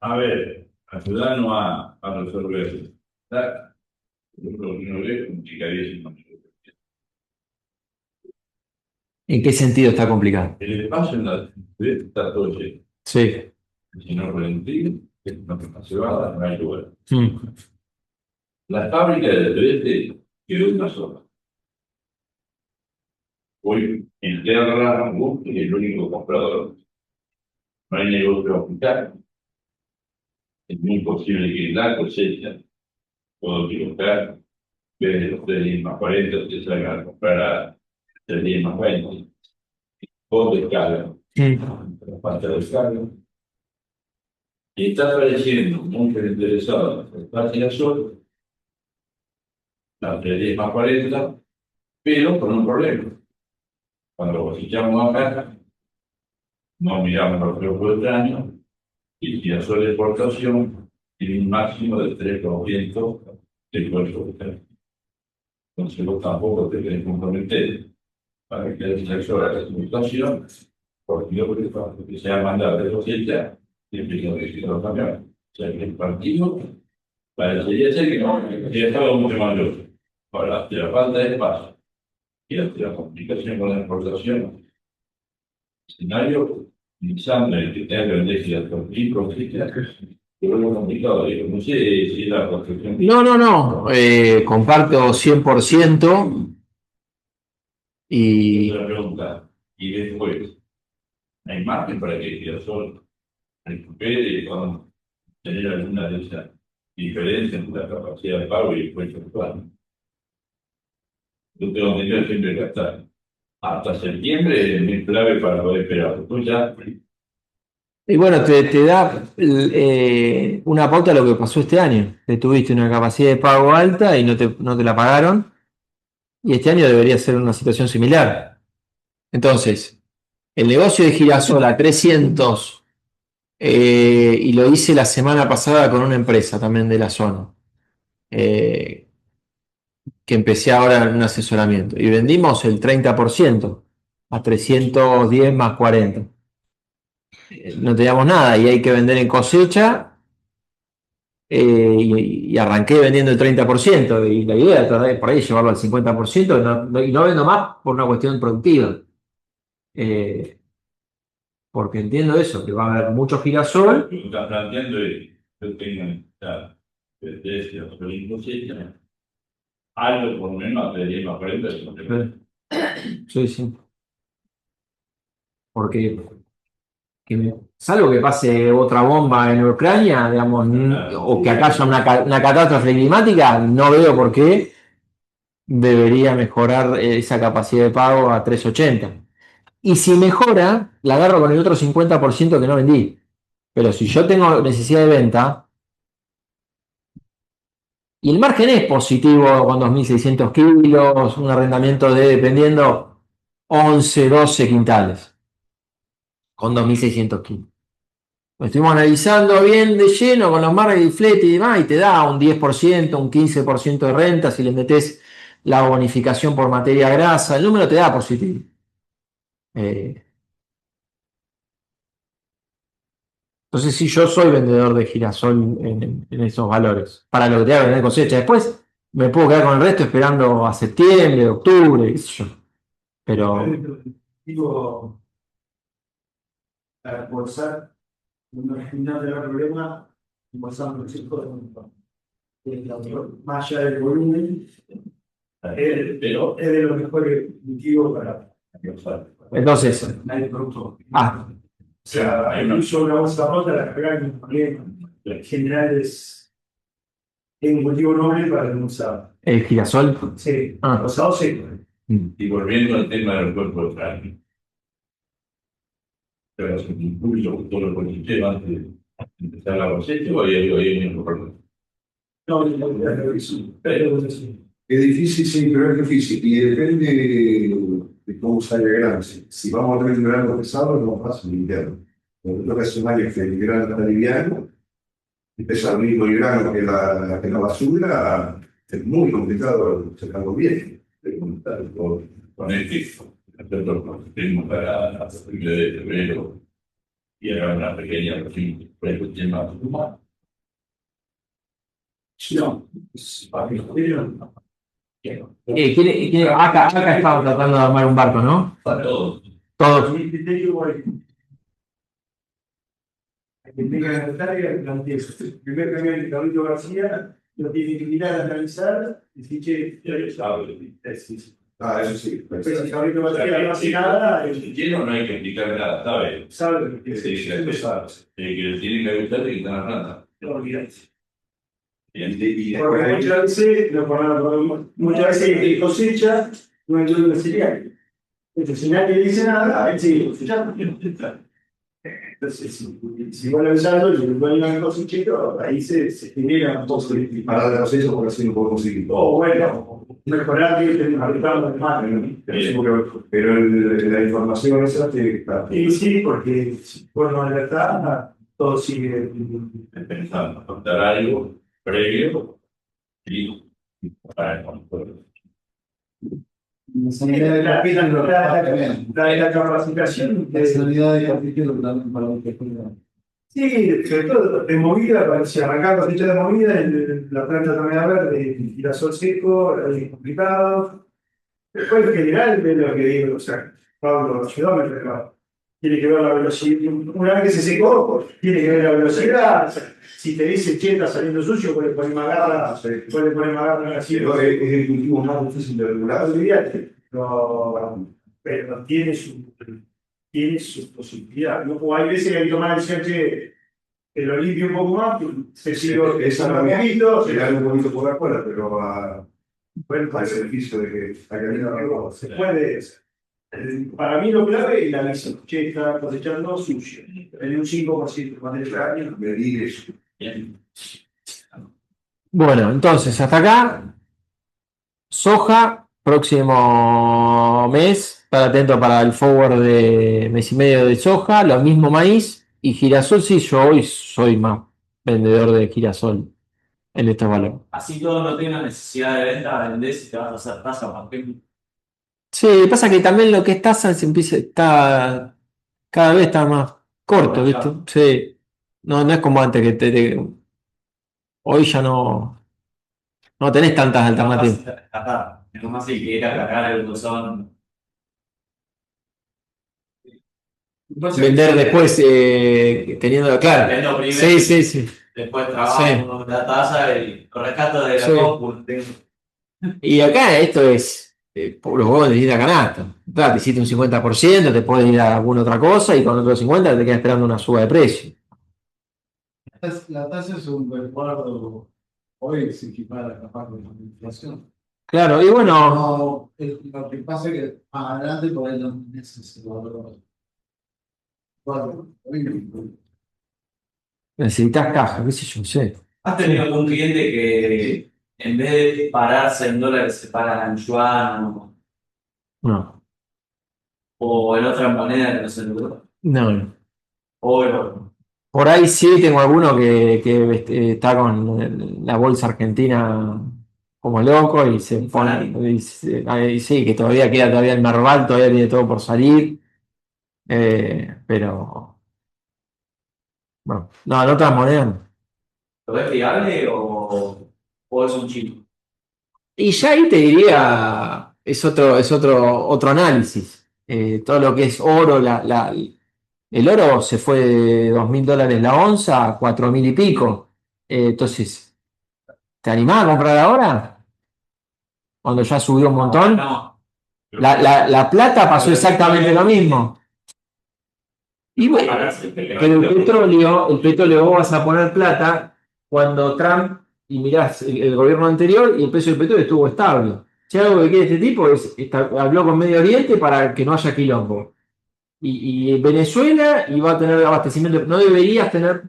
A ver, ayudarnos a resolver eso. Yo creo que no es complicadísimo. ¿En qué sentido está complicado? El espacio en la ciudad está todo lleno. Sí. Si no relentir, no se va, no hay lugar. Mm. La fábrica de Dresde quedó una sola. Hoy en tierra, Bush es el único comprador. No hay negocio hospital. Es muy posible que la cosecha puedo equivocar, desde los 3 más 40 se salgan a comprar a 3 más 20. O descarga. La falta de descarga. Y está apareciendo muchos interesados en la girasol, la 3 más 40, pero con un problema. Cuando cosechamos acá, no miramos los productos del año, y girasol de exportación tiene un máximo del 3% del puesto de. Entonces vos tampoco te querés comprometer para que el girasol haga su exportación, porque yo creo que se va a mandar de cosecha y empieza a decir los camiones. O sea que el partido parecería ser que no, que es algo mucho mayor. Ahora, de la falta de espacio y la complicación con la exportación, escenario, pensando en que tenga que vender girasol y cosecha, pero es complicado. Digo, no sé si la construcción. No. Comparto 100%. Y Otra pregunta, y después, ¿hay margen para que el girasol recupere cuando tener alguna de esas diferencias entre la capacidad de pago y el precio actual? Yo tengo entendido siempre que hasta septiembre es muy clave para poder esperar. Después ya. Y bueno, te da una pauta de lo que pasó este año. Que tuviste una capacidad de pago alta y no te la pagaron. Y este año debería ser una situación similar. Entonces, el negocio de girasol a 300, y lo hice la semana pasada con una empresa también de la zona, que empecé ahora en un asesoramiento. Y vendimos el 30% a 310 más 40. No teníamos nada y hay que vender en cosecha, y arranqué vendiendo el 30% y la idea es por ahí llevarlo al 50% y no vendo más por una cuestión productiva. Porque entiendo eso, que va a haber mucho girasol. Lo que está planteando es que tengan la tendencia a la cosecha, algo por lo menos a 3 más 40. Sí. Porque salvo que pase otra bomba en Ucrania, digamos, o que acá haya una catástrofe climática, no veo por qué debería mejorar esa capacidad de pago a 3.80. Y si mejora, la agarro con el otro 50% que no vendí. Pero si yo tengo necesidad de venta, y el margen es positivo con 2.600 kilos, un arrendamiento de, dependiendo, 11, 12 quintales, con 2.600 kilos. Lo estuvimos analizando bien de lleno con los márgenes y flete y demás, y te da un 10%, un 15% de renta si le metes la bonificación por materia grasa, el número te da positivo. Entonces, sí, yo soy vendedor de girasol en esos valores, para lo que te da que vender cosecha. Después me puedo quedar con el resto esperando a septiembre, octubre, qué sé yo. Pero Digo, para forzar, no tener problema, forzando el ciclo más allá del volumen, pero es de los mejores motivos para entonces, el producto. O sea, hay una Incluso una bolsa rota, la carga es un problema. En general es un motivo noble para denunciar. el girasol. Sí, Ah. rosado sí. Y volviendo al tema del cuerpo de carne, pero se incluyo todo lo positivo antes de empezar la cosecha, o hay un problema. No, no, sí. Pero sí. Es difícil, sí, pero es difícil. Y depende de cómo sale el grano. Si vamos a tener un grano pesado, no va a ser invierno. Lo que hace mal es que el grano está liviano, y pesa el mismo el grano que la basura, es muy complicado sacarlo bien. Con nosotros tenemos para la primera de febrero y era una pequeña reunión por el tema de Tucumán. No, Acá estaba tratando de armar un barco, ¿no? Para todos. Todos. mi criterio es que tenga la tarea de plantear. El primer camión de Carlito García lo tiene que mirar, analizar, y decir, che, Ya sabe. Eso sí. después si Carlito García no hace nada, Si quiere no hay que explicar nada, ¿sabe? sabe lo que Sí, es. Lo sabe. Que tiene que gustar y que está en la planta. No olvides. Y Porque muchas veces, muchas veces el cosecha no es dueño del cereal. Entonces, si nadie dice nada, él sigue cosechando. Entonces, si vos lo avisando y el dueño del cosechero, ahí se genera un poco de Para la cosecha, porque así no podemos seguir. o bueno, mejorar que estén arreglando el mar. Pero la información esa tiene que estar. Y sí, porque si vos no alertás, todo sigue. pensando, contar algo previo y para el control. La capacitación de capítulo también para un sí, sobre todo de movida, si arrancar cosecha de movida, la planta también verde, girasol seco, es complicado. Después, en general, de lo que digo, o sea, Pablo ayudó, pero tiene que ver la velocidad. Una vez que se secó, tiene que ver la velocidad. Si te dice, che, está saliendo sucio, puede poner más garra, puede poner más garra así. Es el cultivo más difícil de regular. Olvídate, pero tiene su posibilidad. ¿No? O hay veces que hay que tomar la decisión que lo limpie un poco más, se sigue Esa un también poquito, será un poquito por la cola, pero bueno, al beneficio de que haya habido se puede. Para mí lo clave es la visión. Che, está cosechando sucio. En un 5% más del año. medir eso. Bueno, entonces, hasta acá, soja, próximo mes, estar atento para el forward de mes y medio de soja, lo mismo maíz y girasol, sí, yo hoy soy más vendedor de girasol en estos valores. Así todo no tenga necesidad de venta, vendés y te vas a hacer tasa, por ejemplo. Sí, pasa que también lo que es tasa se empieza, está, cada vez está más corto, ¿viste? Sí, no es como antes que hoy ya no tenés tantas alternativas. Es más fácil que ir a cargar el buzón. Vender después teniendo, claro. Vendo primero. Sí. Después trabajo la tasa y con rescato de la Sí. compu. Y acá esto es por los huevos de ir a canasta. Claro, te hiciste un 50%, te puedes ir a alguna otra cosa y con otro 50% te quedas esperando una suba de precio. La tasa es un recuerdo, hoy se equipara capaz con la inflación. Claro, y bueno, No, lo que pasa es que más adelante por ahí no tenés ese valor. Bueno, necesitas caja, qué sé yo, no sé. ¿Has tenido algún cliente que en vez de pararse en dólares se paran en yuan No, o en otra moneda que no se euro? no. O euro. Por ahí sí tengo alguno que está con la bolsa argentina como loco y se pone, ahí sí, que todavía queda todavía el Merval, todavía tiene todo por salir, pero bueno, no, en otras monedas no. ¿Lo ves viable o es un chino? Y ya ahí te diría, es otro análisis. Todo lo que es oro, el oro se fue de $2.000 la onza a 4.000 y pico. Entonces, ¿te animás a comprar ahora? Cuando ya subió un montón. No. La plata pasó exactamente lo mismo. Y bueno, pero el petróleo vos vas a poner plata cuando Trump, y mirás el gobierno anterior y el precio del petróleo estuvo estable. Si algo que quiere este tipo habló con Medio Oriente para que no haya quilombo. Y Venezuela y va a tener abastecimiento, no deberías tener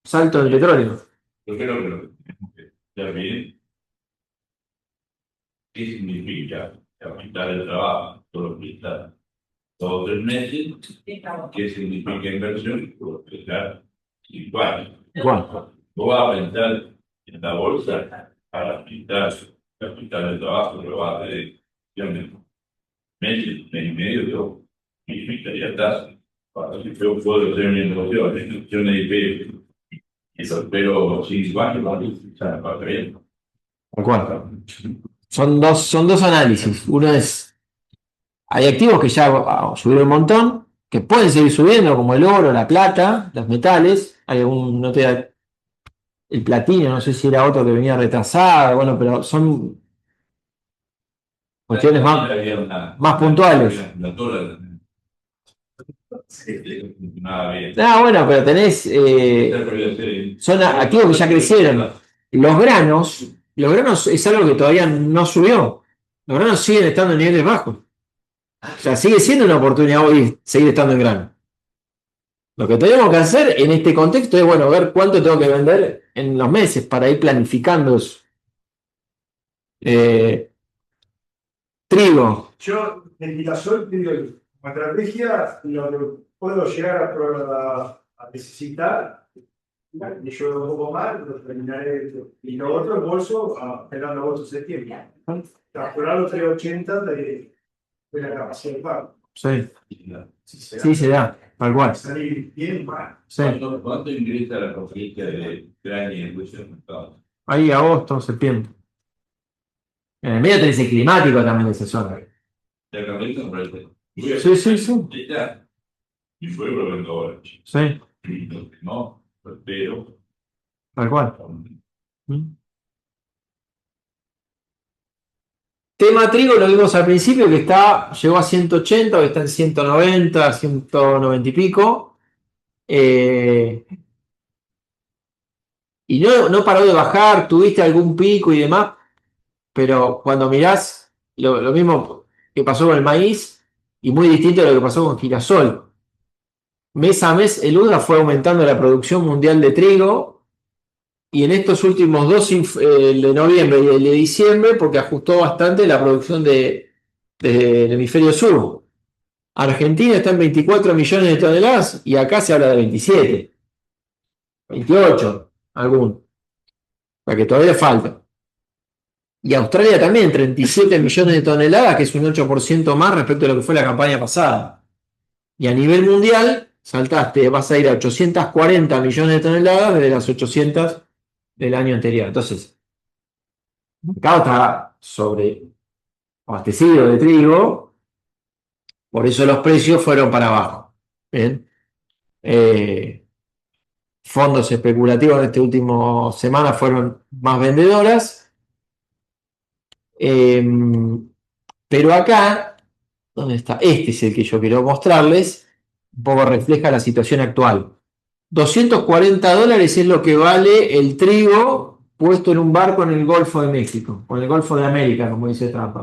salto del petróleo. Yo creo que lo que tenemos que estar bien, ¿qué significa capital de trabajo? Todo lo que está todos 3 meses, ¿qué significa inversión? Por pensar 5 años. Bueno, No va a pensar en la bolsa para pintar capital de trabajo, lo va a hacer en meses, mes y medio, yo significaría tasa. Para si yo puedo hacer una inversión de IP y lo espero 5 años, ya me pasa bien. tal cual. Son dos análisis. Uno es, hay activos que ya subieron un montón, que pueden seguir subiendo, como el oro, la plata, los metales. Hay algún, no te, el platino, no sé si era otro que venía retrasado, bueno, pero son cuestiones más puntuales. La dólar funcionaba bien. Ah, bueno, pero tenés, son activos que ya crecieron. Los granos es algo que todavía no subió. Los granos siguen estando en niveles bajos. O sea, sigue siendo una oportunidad hoy seguir estando en grano. Lo que tenemos que hacer en este contexto es, bueno, ver cuánto tengo que vender en los meses para ir planificando eso. Trigo. Yo, en Girasol, digo, como estrategia, lo que puedo llegar a necesitar, y yo un poco más, lo terminaré. Y lo otro, el bolso, esperando agosto, septiembre. Capturar los 380 de la capacidad de pago. Sí, Sí, se da, tal cual. salir bien mal. Sí. ¿Cuánto ingresa la conferencia de Ucrania y Rusia en mercado? Ahí agosto, septiembre. En el medio tenés el climático también de esa zona. ¿La conferencia me parece? Sí. Y fue probando ahora. Sí, No, pero. tal cual. Tema trigo lo vimos al principio que llegó a 180, hoy está en 190, 190 y pico. Y no paró de bajar, tuviste algún pico y demás, pero cuando mirás lo mismo que pasó con el maíz y muy distinto a lo que pasó con girasol. Mes a mes el UDA fue aumentando la producción mundial de trigo y en estos últimos el de noviembre y el de diciembre, porque ajustó bastante la producción del hemisferio sur. Argentina está en 24 millones de toneladas y acá se habla de 27, 28, algún. O sea que todavía falta. Y Australia también, 37 millones de toneladas, que es un 8% más respecto a lo que fue la campaña pasada. Y a nivel mundial, vas a ir a 840 millones de toneladas desde las 800 del año anterior. Entonces, el mercado está abastecido de trigo, por eso los precios fueron para abajo. ¿Bien? Fondos especulativos en esta última semana fueron más vendedoras. Pero acá, ¿dónde está? Este es el que yo quiero mostrarles. Un poco refleja la situación actual. $240 es lo que vale el trigo puesto en un barco en el Golfo de México, o en el Golfo de América, como dice Trump.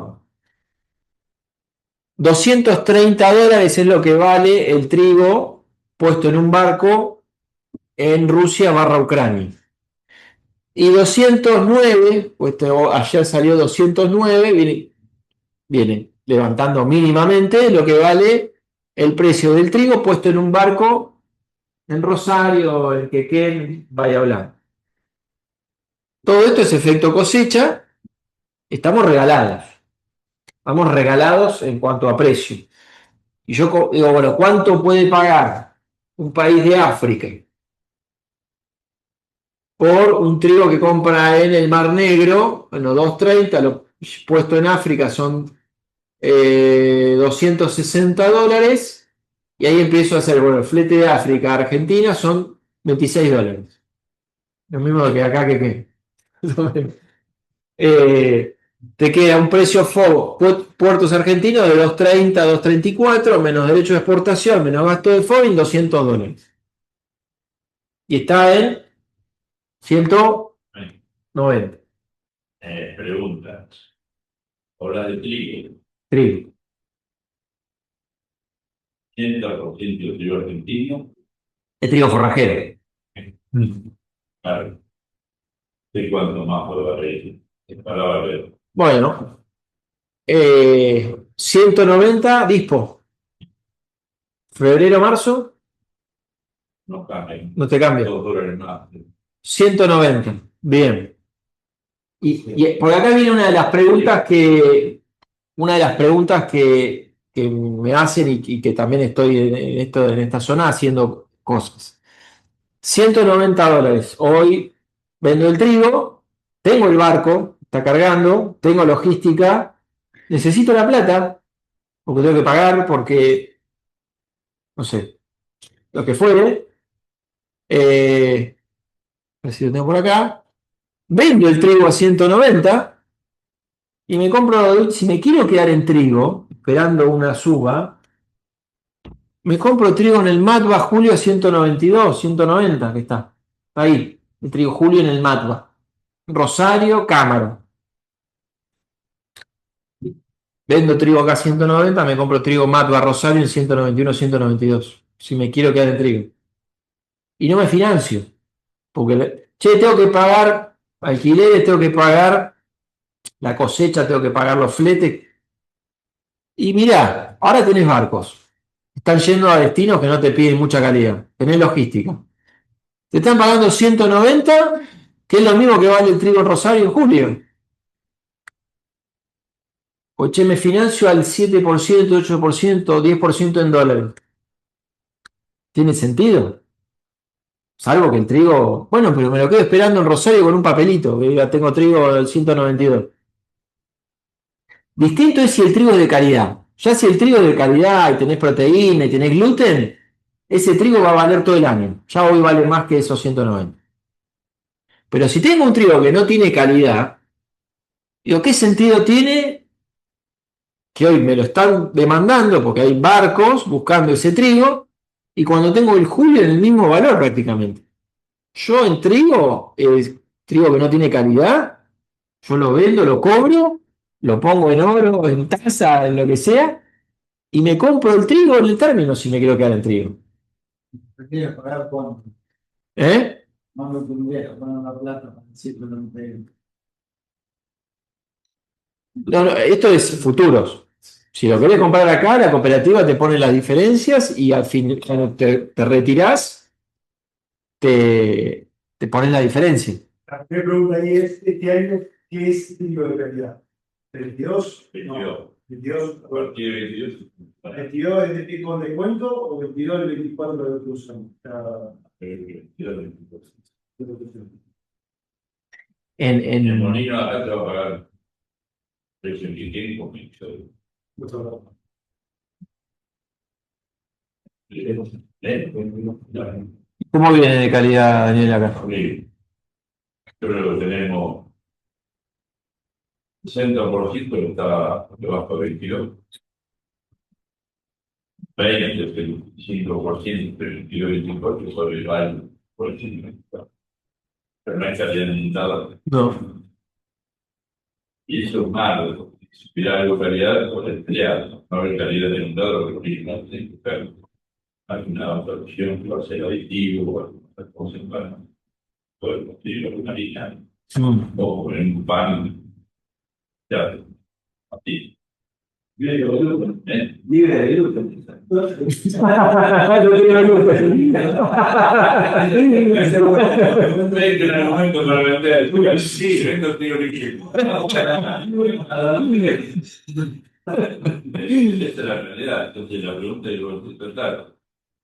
$230 es lo que vale el trigo puesto en un barco en Rusia barra Ucrania. Y 209, pues ayer salió 209, viene levantando mínimamente lo que vale el precio del trigo puesto en un barco en Rosario, en Quequén, Bahía Blanca. Todo esto es efecto cosecha, estamos regalados en cuanto a precio. Y yo digo, bueno, ¿cuánto puede pagar un país de África por un trigo que compra en el Mar Negro? Bueno, 230, lo puesto en África son $260, y ahí empiezo a hacer, bueno, el flete de África a Argentina son $26. Lo mismo que acá que. Te queda un precio FOB, puertos argentinos, de 230, 234, menos derecho de exportación, menos gasto de FOB, $200. Y está en 190. Pregunta. Habla de trigo. Trigo. 100% de trigo argentino. Es trigo forrajero. Claro. ¿De cuánto más por barrer? Para barrer. Bueno, 190 dispo. Febrero, marzo, No cambia. no te cambia. $2 más. 190. Bien. Y por acá viene una de las preguntas que me hacen y que también estoy en esta zona haciendo cosas. $190. Hoy vendo el trigo, tengo el barco, está cargando, tengo logística, necesito la plata, porque tengo que pagar, porque, no sé, lo que fuere. A ver si lo tengo por acá. Vendo el trigo a 190 y me compro, si me quiero quedar en trigo, esperando una suba, me compro trigo en el Matba Julio a 192, 190, que está. Ahí, el trigo Julio en el Matba. Rosario, Cámara. Vendo trigo acá a 190, me compro trigo Matba Rosario en 191, 192. Si me quiero quedar en trigo. Y no me financio. Porque, tengo que pagar alquileres, tengo que pagar la cosecha, tengo que pagar los fletes. Y mirá, ahora tenés barcos. Están yendo a destinos que no te piden mucha calidad. Tenés logística. Te están pagando 190, que es lo mismo que vale el trigo en Rosario en julio. O me financio al 7%, 8%, 10% en dólares. ¿Tiene sentido? Salvo que el trigo. Bueno, pero me lo quedo esperando en Rosario con un papelito. Que diga, tengo trigo del 192. Distinto es si el trigo es de calidad. Ya si el trigo es de calidad y tenés proteína y tenés gluten, ese trigo va a valer todo el año. Ya hoy vale más que esos 190. Pero si tengo un trigo que no tiene calidad, digo, ¿qué sentido tiene que hoy me lo están demandando porque hay barcos buscando ese trigo y cuando tengo el julio en el mismo valor prácticamente? Yo en trigo, el trigo que no tiene calidad, yo lo vendo, lo cobro, lo pongo en oro, en taza, en lo que sea, y me compro el trigo en el término si me quiero quedar en trigo. Prefiero pagar cuánto. ¿Eh? No me tendría poner la plata para decirlo lo que No, no, esto es futuros. Si lo querés comprar acá, la cooperativa te pone las diferencias y al fin, cuando te retirás, te pones la diferencia. La primera pregunta ahí es, ¿este año qué es trigo de calidad? ¿22? 22. No, 22. A partir de 22. ¿22 es de tipo con descuento o 22 el 24 de inclusión? El molino acá te va a pagar precio que tiene con mixo. ¿Cómo viene de calidad, Daniel, acá? Yo creo que tenemos 60% que está debajo de 22. 20, 25%, 22, 24 sobre el valor por encima. pero no hay calidad en nada. No. Y eso es malo. Si hubiera algo de calidad, pues tendría no haber calidad en un dado, porque no tiene que buscar alguna otra opción que va a ser aditivo o alguna otra cosa para poder construir alguna harina o poner un pan. Ya, así. Libre de gluten. Libre de gluten. No tiene gluten. Ven que en el momento para vender, sí, vendo tío líquido. Esa es la realidad. Entonces la pregunta es: bueno, tratar,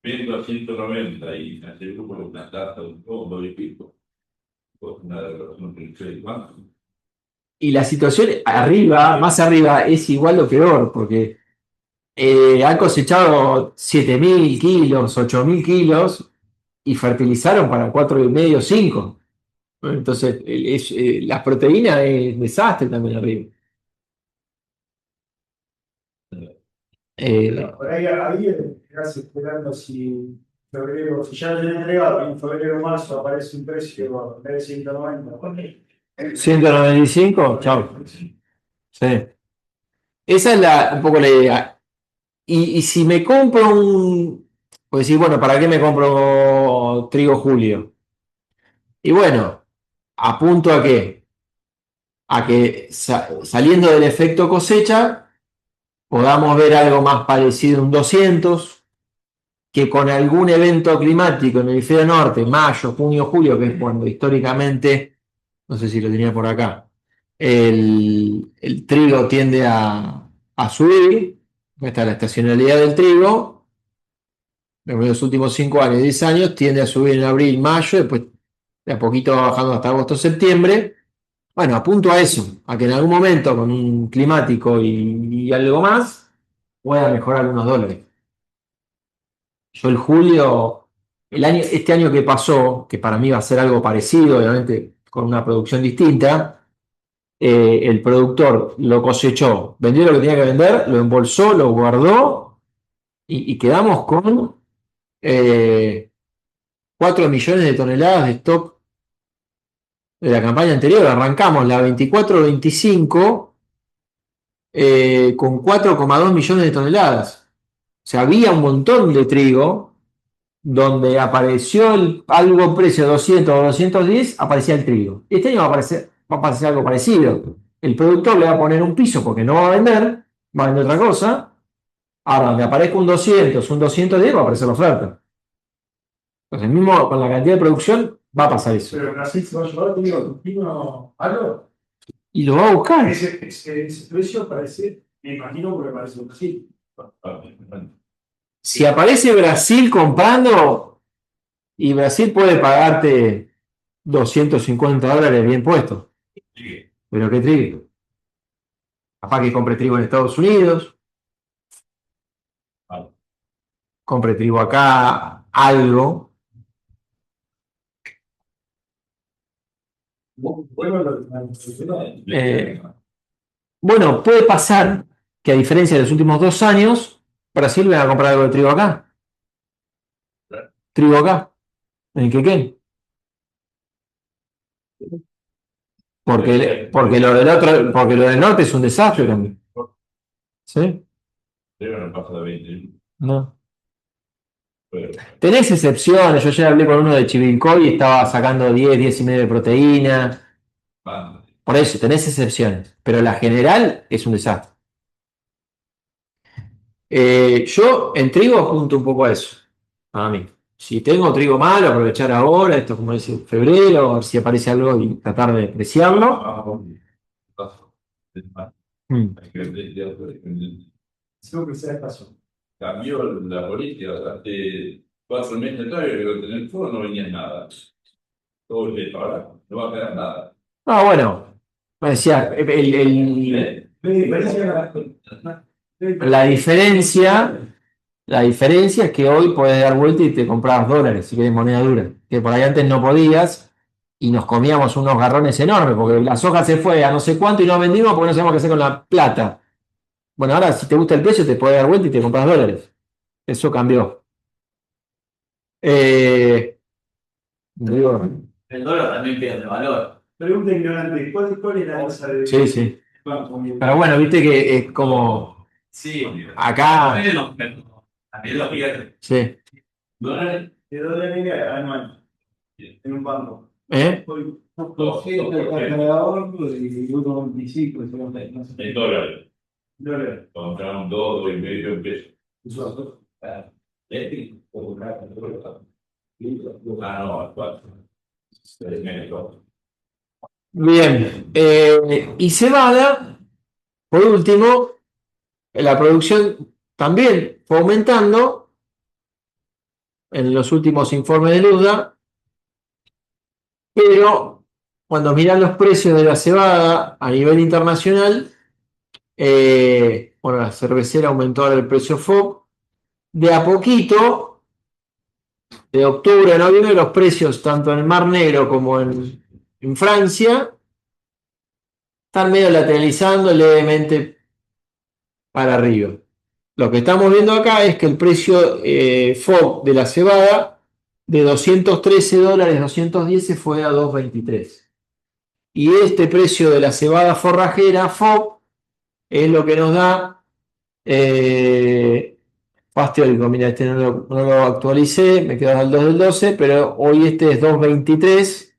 vendo a 190 y me aseguro por una tasa de un fondo y pico, pues una relación con el crédito banco. Y la situación arriba, más arriba, es igual o peor, porque han cosechado 7.000 kilos, 8.000 kilos y fertilizaron para 4,5, 5. Entonces, las proteínas es desastre también arriba. Por ahí estás esperando si febrero, si ya lo tenés entregado, en febrero o marzo aparece un precio en vez de 190. 195, chao. Sí. Esa es un poco la idea. Y si me compro pues decir, bueno, ¿para qué me compro trigo Julio? Y bueno, apunto a qué, saliendo del efecto cosecha, podamos ver algo más parecido a un 200, que con algún evento climático en el hemisferio norte, mayo, junio, julio, que es cuando históricamente, no sé si lo tenía por acá, el trigo tiende a subir, esta es la estacionalidad del trigo, en los últimos 5 años, 10 años, tiende a subir en abril, mayo, después de a poquito va bajando hasta agosto, septiembre. Bueno, apunto a eso, a que en algún momento con un climático y algo más pueda mejorar unos dólares. Yo el julio, este año que pasó, que para mí va a ser algo parecido, obviamente con una producción distinta, el productor lo cosechó, vendió lo que tenía que vender, lo embolsó, lo guardó y quedamos con 4 millones de toneladas de stock de la campaña anterior. Arrancamos la 24-25 con 4,2 millones de toneladas. O sea, había un montón de trigo donde apareció algo precio 200 o 210, aparecía el trigo. Este año va a aparecer algo parecido. El productor le va a poner un piso porque no va a vender, va a vender otra cosa. Ahora, donde aparezca un 200, un 210, va a aparecer la oferta. Entonces, mismo con la cantidad de producción, va a pasar eso. Pero Brasil se va a llevar trigo algo. Y lo va a buscar. Ese precio parece, me imagino, porque parece un Brasil. Si aparece Brasil comprando, y Brasil puede pagarte $250 bien puesto. Pero qué trigo. Capaz que compre trigo en Estados Unidos, compre trigo acá, algo. Bueno, puede pasar que a diferencia de los últimos 2 años, Brasil venga a comprar algo de trigo acá. Trigo acá, en Quequén. Porque lo del norte es un desastre también. ¿Sí? No pasa de 20. No. Tenés excepciones, yo ya hablé con uno de Chivilcoy y estaba sacando 10, 10 y medio de proteína. Por eso, tenés excepciones, pero la general es un desastre. Yo en trigo apunto un poco a eso, para mí. Si tengo trigo malo, aprovechar ahora, esto como dice febrero, a ver si aparece algo y tratar de despreciarlo. Tengo que ser caso. Cambió la política. Hace 4 meses atrás, yo en el foro no venía nada. Todo el que ahora no va a quedar nada. Ah, bueno, me decía, la diferencia es que hoy podés dar vuelta y te comprabas dólares si querés moneda dura, que por ahí antes no podías y nos comíamos unos garrones enormes porque la soja se fue a no sé cuánto y no vendimos porque no sabemos qué hacer con la plata. Bueno, ahora si te gusta el precio te podés dar vuelta y te compras dólares. Eso cambió. Digo, El dólar también pierde valor. Pregunta ignorante, ¿cuál es la tasa de Sí, sí. banco? Pero bueno, viste que es como Sí, acá. también lo pierde. Sí. ¿Dólares? De dólares anual en un banco. ¿Eh? Hoy, 2% de caja de ahorro y 1,25 no sé. En dólares. dólares. Compraron 2,5 pesos. Ah, no, 4. Bien. Y cebada, por último, la producción también fue aumentando en los últimos informes de Luda, pero cuando miran los precios de la cebada a nivel internacional, bueno, la cervecera aumentó ahora el precio FOB. De a poquito, de octubre a noviembre, los precios tanto en el Mar Negro como en Francia están medio lateralizando levemente para arriba. Lo que estamos viendo acá es que el precio FOB de la cebada de $213, 210 se fue a 223. Y este precio de la cebada forrajera FOB es lo que nos da fast teórico. Mira, este no lo actualicé, me quedo al 2 del 12, pero hoy este es 223,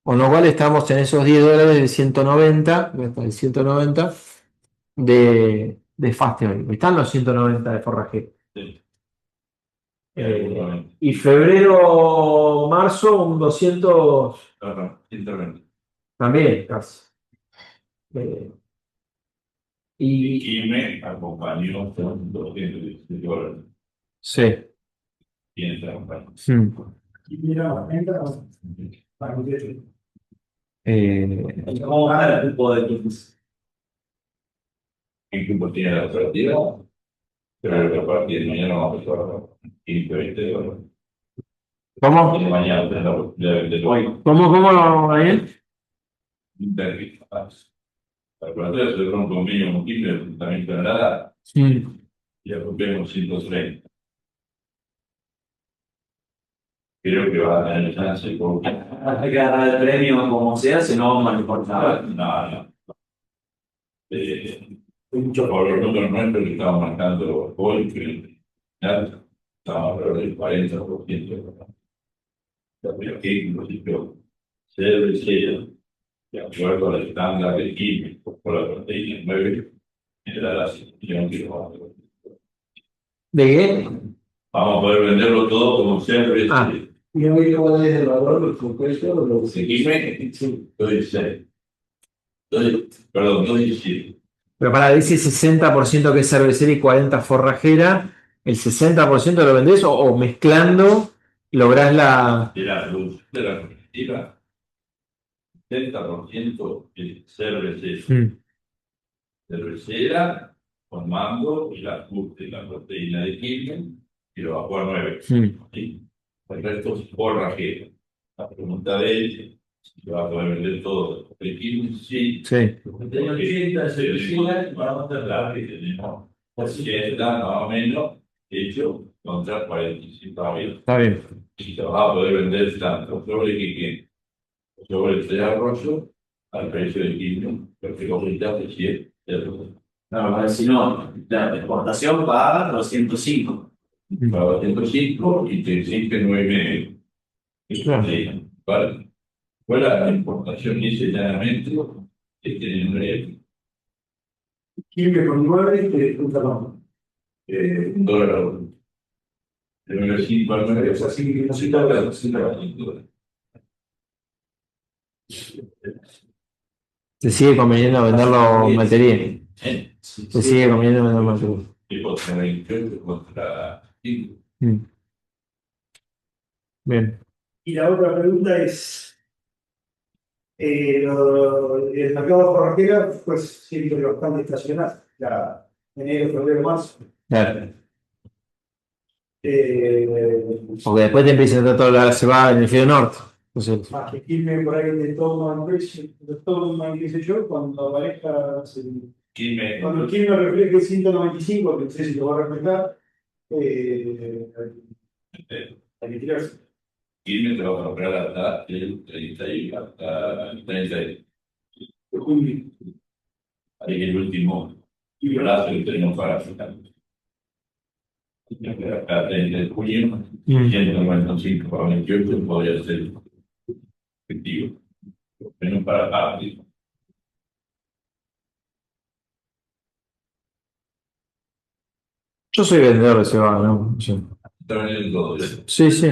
con lo cual estamos en esos $10 de 190, el 190 de fast teórico. Están los 190 de forrajero. Sí. Y febrero, marzo, un 200 Internet. también, casi. Y Quilmes acompañó con $210. sí. ¿Quién está acompañando? Y mira, entra para que ¿Cómo gana el cupo de Quilmes? ¿En qué tiempo tiene la operativa? Pero que a partir de mañana vamos a trabajar $15-20. ¿Cómo? Y mañana tenés la posibilidad de vender hoy. ¿Cómo, Daniel? Internet. La operativa se cerró un convenio con Quilmes de Ayuntamiento de Granada y rompemos 130. Creo que va a tener chance porque Hay que ganar el premio como sea, si no, no le importa nada. no. Por los números nuestros que estamos marcando hoy, que ya estamos alrededor del 40%. Pero que inclusive cervecera, de acuerdo al estándar de químico por la proteína 9, genera la situación que vamos a hacer. ¿De qué? Vamos a poder venderlo todo como cerveza. Y hoy cuál es el valor del compuesto, los ¿De químico? 2,16. Perdón, 2,17. Pero para decir 60% que es cervecera y 40% forrajera, ¿el 60% lo vendés o mezclando lográs la. De la producción de la cooperativa, 70% es cervecera. Cervecera con mango y la proteína de quimio y lo bajó a 9. ¿Sí? El resto es forrajero. La pregunta de él, si va a poder vender todo el quimio, sí. Sí. Tengo 80 de cervecera y vamos a Claro, que tenemos 80 más o menos hecho contra 45 años. Está bien. Y se va a poder vender tanto sobre el arroyo al precio del quimio, porque los retables sí es el No, si no, la exportación paga 205. para 205 y te exige 9,5. Claro. Vale. Fuera la importación dice llanamente que tienen Quilmes con 9 que perdón. $1. De 9,5 al 9, o sea, sí que no se tarda $200. Se sigue conveniendo venderlo en materia. Se sigue conveniendo venderlo en materia. Y contra la inflación contra Bien. Y la otra pregunta es, el mercado forrajero pues siempre bastante estacional, ya enero, febrero, marzo. Claro. Porque después te empieza a tratar toda la cebada en el hemisferio norte. Entonces, Más que Quilmes por ahí te toman precio, te toman, qué sé yo, cuando aparezca, Quilmes. cuando el Quilmes refleje 195, que no sé si lo va a reflejar, hay que tirarse. y me va a comprar hasta el 30 hasta el 30 ahí el último brazo que tenemos para sacar. Acá 30 de junio, 195 para 28 podría ser efectivo. Menos para parte. Yo soy vendedor de cebada, ¿no? Sí, Está vendiendo todo. sí. Sí.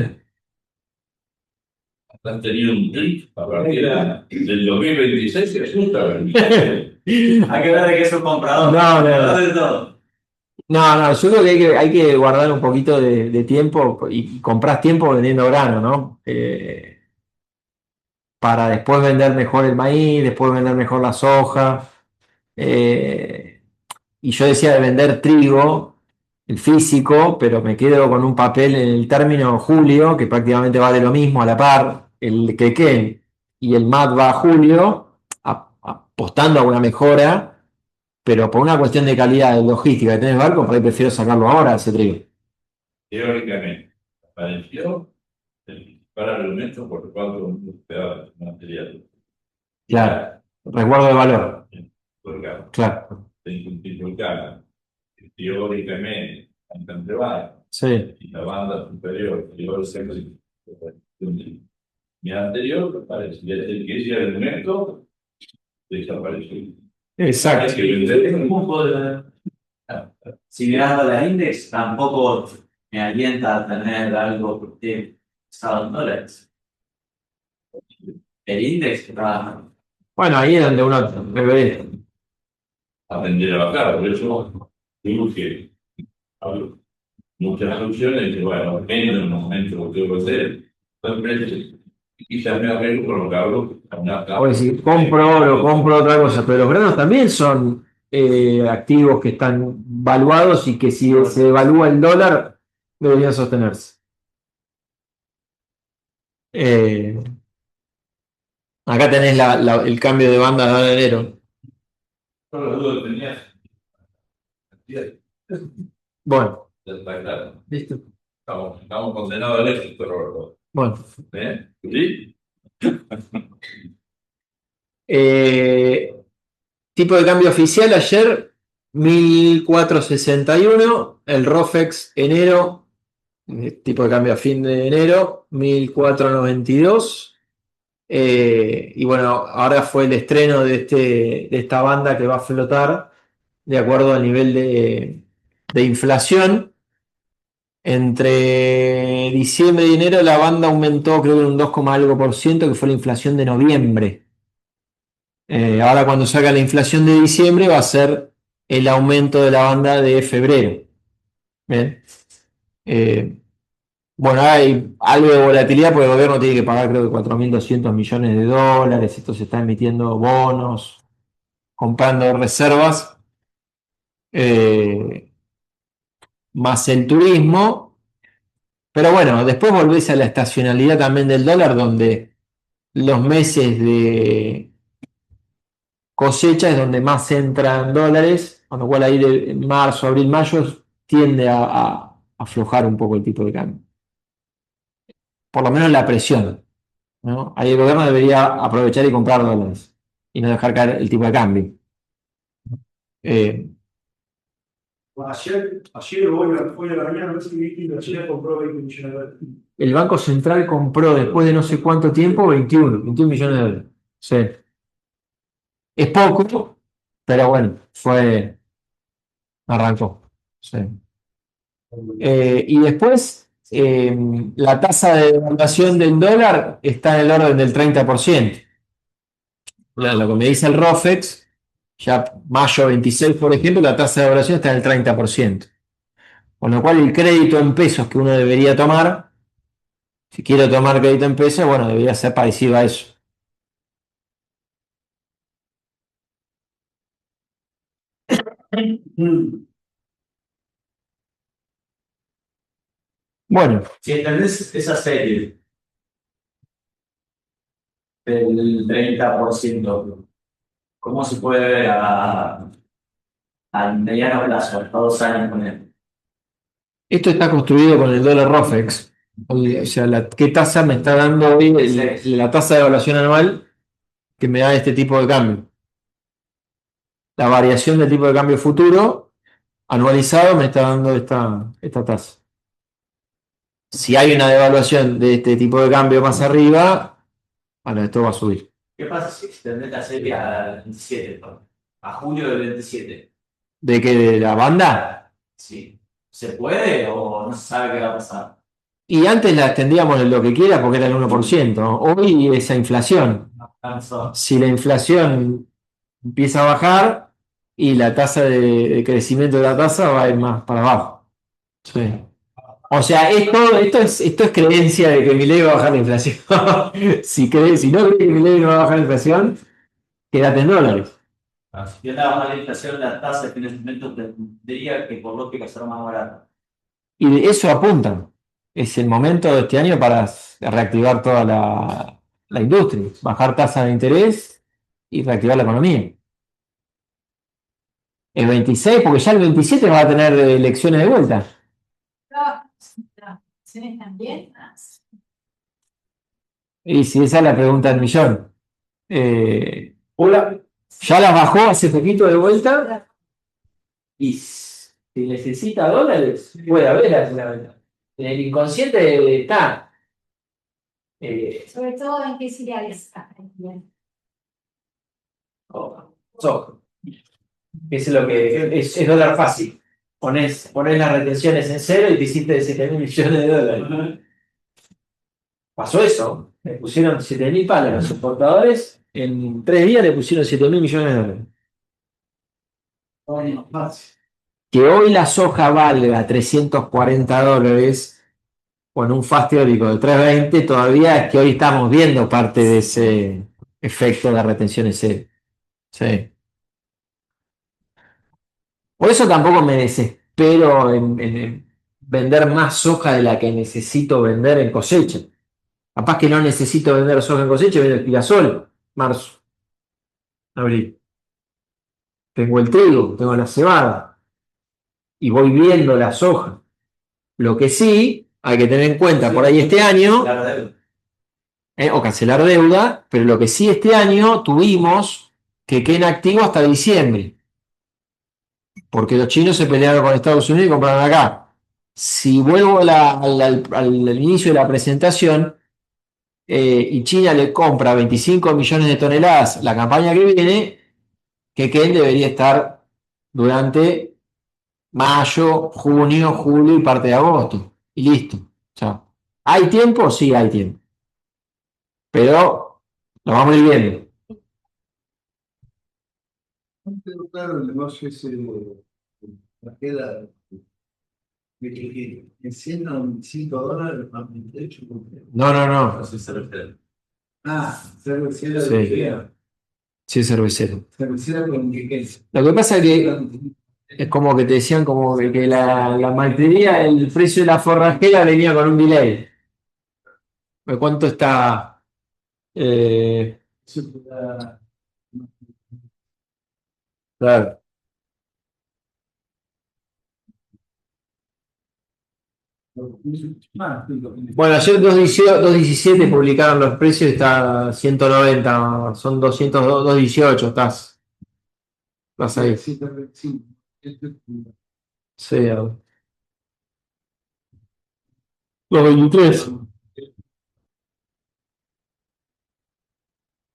Han tenido un pic a partir del 2026 que asusta. No, Hay que ver de qué es un comprador. No, no, no. De todo. No, yo creo que hay que guardar un poquito de tiempo y comprar tiempo vendiendo grano, ¿no? Para después vender mejor el maíz, después vender mejor la soja. Eh, y yo decía de vender trigo, el físico, pero me quedo con un papel en el término julio, que prácticamente vale lo mismo a la par, el quequén y el MAT va a julio, apostando a una mejora, pero por una cuestión de calidad de logística que tenés barco, por ahí prefiero sacarlo ahora ese trigo. teóricamente, apareció el principal argumento por el cual el material. Claro, resguardo de valor. Porque Claro, teóricamente, bastante baja, sí. y la banda superior, mi anterior, parecía ser que ese argumento desapareció. Exacto. Hay que vender Un poco de. Si mirando la index, tampoco me alienta a tener algo de estado en dólares. El index está. Bueno, ahí es donde uno debería. aprender a bajar, por eso digo que hay muchas soluciones, y que bueno, en el momento que tengo que hacer, quizás me arreglo con lo que hablo. O decir, compro otra cosa, pero los granos también son activos que están valuados y que si se evalúa el dólar, deberían sostenerse. Eh, Acá tenés el cambio de banda de ahora en enero. Solo la duda que tenías. Bueno, Ya está claro. listo. Estamos condenados al éxito, Roberto. Bueno. ¿Sí? Tipo de cambio oficial ayer, 1461. El ROFEX enero, tipo de cambio a fin de enero, 1492. Y bueno, ahora fue el estreno de esta banda que va a flotar de acuerdo al nivel de inflación. Entre diciembre y enero la banda aumentó creo que un 2, algo por ciento, que fue la inflación de noviembre. Ahora cuando saca la inflación de diciembre va a ser el aumento de la banda de febrero. Bien. Bueno, hay algo de volatilidad porque el gobierno tiene que pagar creo que 4.200 millones de dólares. Esto se está emitiendo bonos, comprando reservas, eh, más el turismo. Pero bueno, después volvés a la estacionalidad también del dólar, donde los meses de cosecha es donde más entran dólares, con lo cual ahí de marzo, abril, mayo tiende a aflojar un poco el tipo de cambio. Por lo menos la presión, ¿no? Ahí el gobierno debería aprovechar y comprar dólares y no dejar caer el tipo de cambio. Ayer hoy a la mañana, no sé si viste, la China compró 20 millones de dólares. El Banco Central compró después de no sé cuánto tiempo 21 millones de dólares. Sí. Es poco, pero bueno, arrancó. Sí. Y después, la tasa de devaluación del dólar está en el orden del 30%. Lo que me dice el ROFEX, ya mayo 26, por ejemplo, la tasa de devaluación está en el 30%. Con lo cual, el crédito en pesos que uno debería tomar, si quiere tomar crédito en pesos, bueno, debería ser parecido a eso. Bueno, Si entendés esa serie del 30%, ¿cómo se puede ver a mediano plazo, a 2 años con él? esto está construido con el dólar ROFEX. O sea, ¿qué tasa me está dando hoy la tasa de evaluación anual que me da este tipo de cambio? La variación del tipo de cambio futuro anualizado me está dando esta tasa. Si hay una devaluación de este tipo de cambio más arriba, bueno, esto va a subir. ¿Qué pasa si extendés la serie al 27, ¿no? A julio del 27? ¿De qué? ¿De la banda? Sí. ¿Se puede o no se sabe qué va a pasar? Y antes la extendíamos en lo que quiera porque era el 1%. Hoy esa inflación. Alcanzó. Si la inflación empieza a bajar y la tasa de crecimiento de la tasa va a ir más para abajo. Sí. O sea, esto es creencia de que Milei va a bajar la inflación. Si no crees que Milei no va a bajar la inflación, quédate en dólares. Si anda baja la inflación, la tasa de financiamiento tendría que por lógica ser más barata. Y de eso apuntan. Es el momento de este año para reactivar toda la industria, bajar tasas de interés y reactivar la economía. El 26, porque ya el 27 va a tener elecciones de vuelta. También. Y si esa es la pregunta del millón. Hola, ya las bajó hace poquito de vuelta y si necesita dólares, puede haber alguna venta. En el inconsciente está. Sobre todo en qué cereales está. Soja. Es lo que es dólar fácil. Pones las retenciones en cero y te hiciste de 7.000 millones de dólares. Pasó eso. Le pusieron 7.000 palos a los exportadores. En 3 días le pusieron 7.000 millones de dólares. Que hoy la soja valga $340 con un fast teórico de 320, todavía es que hoy estamos viendo parte de ese efecto de retención en cero. Sí. Por eso tampoco me desespero en vender más soja de la que necesito vender en cosecha. Capaz que no necesito vender soja en cosecha, vendo el girasol, marzo, abril. Tengo el trigo, tengo la cebada y voy viendo la soja. Lo que sí hay que tener en cuenta por ahí este año, o cancelar deuda, pero lo que sí este año tuvimos que quede en activo hasta diciembre, porque los chinos se pelearon con Estados Unidos y compraron acá. Si vuelvo al inicio de la presentación, y China le compra 25 millones de toneladas la campaña que viene, que Ken debería estar durante mayo, junio, julio y parte de agosto. Y listo. O sea, ¿hay tiempo? Sí, hay tiempo. Pero lo vamos a ir viendo. No quedó claro el negocio ese la queda de que en $105 más $28. No, no, no. Así se refiere. Ah, cervecera Sí. de Ikea. Sí, cervecero. Cervecera con que Lo que pasa es que es como que te decían como que la maltería, el precio de la forrajera venía con un delay. ¿Cuánto está? Claro. Bueno, ayer 2.17 publicaron los precios, está 190, son 218, estás ahí. Sí, 2.23.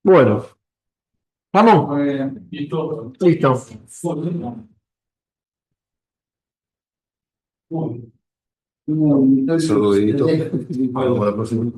Bueno, ¿vamos? Listo. Saludito. Vamos a la próxima.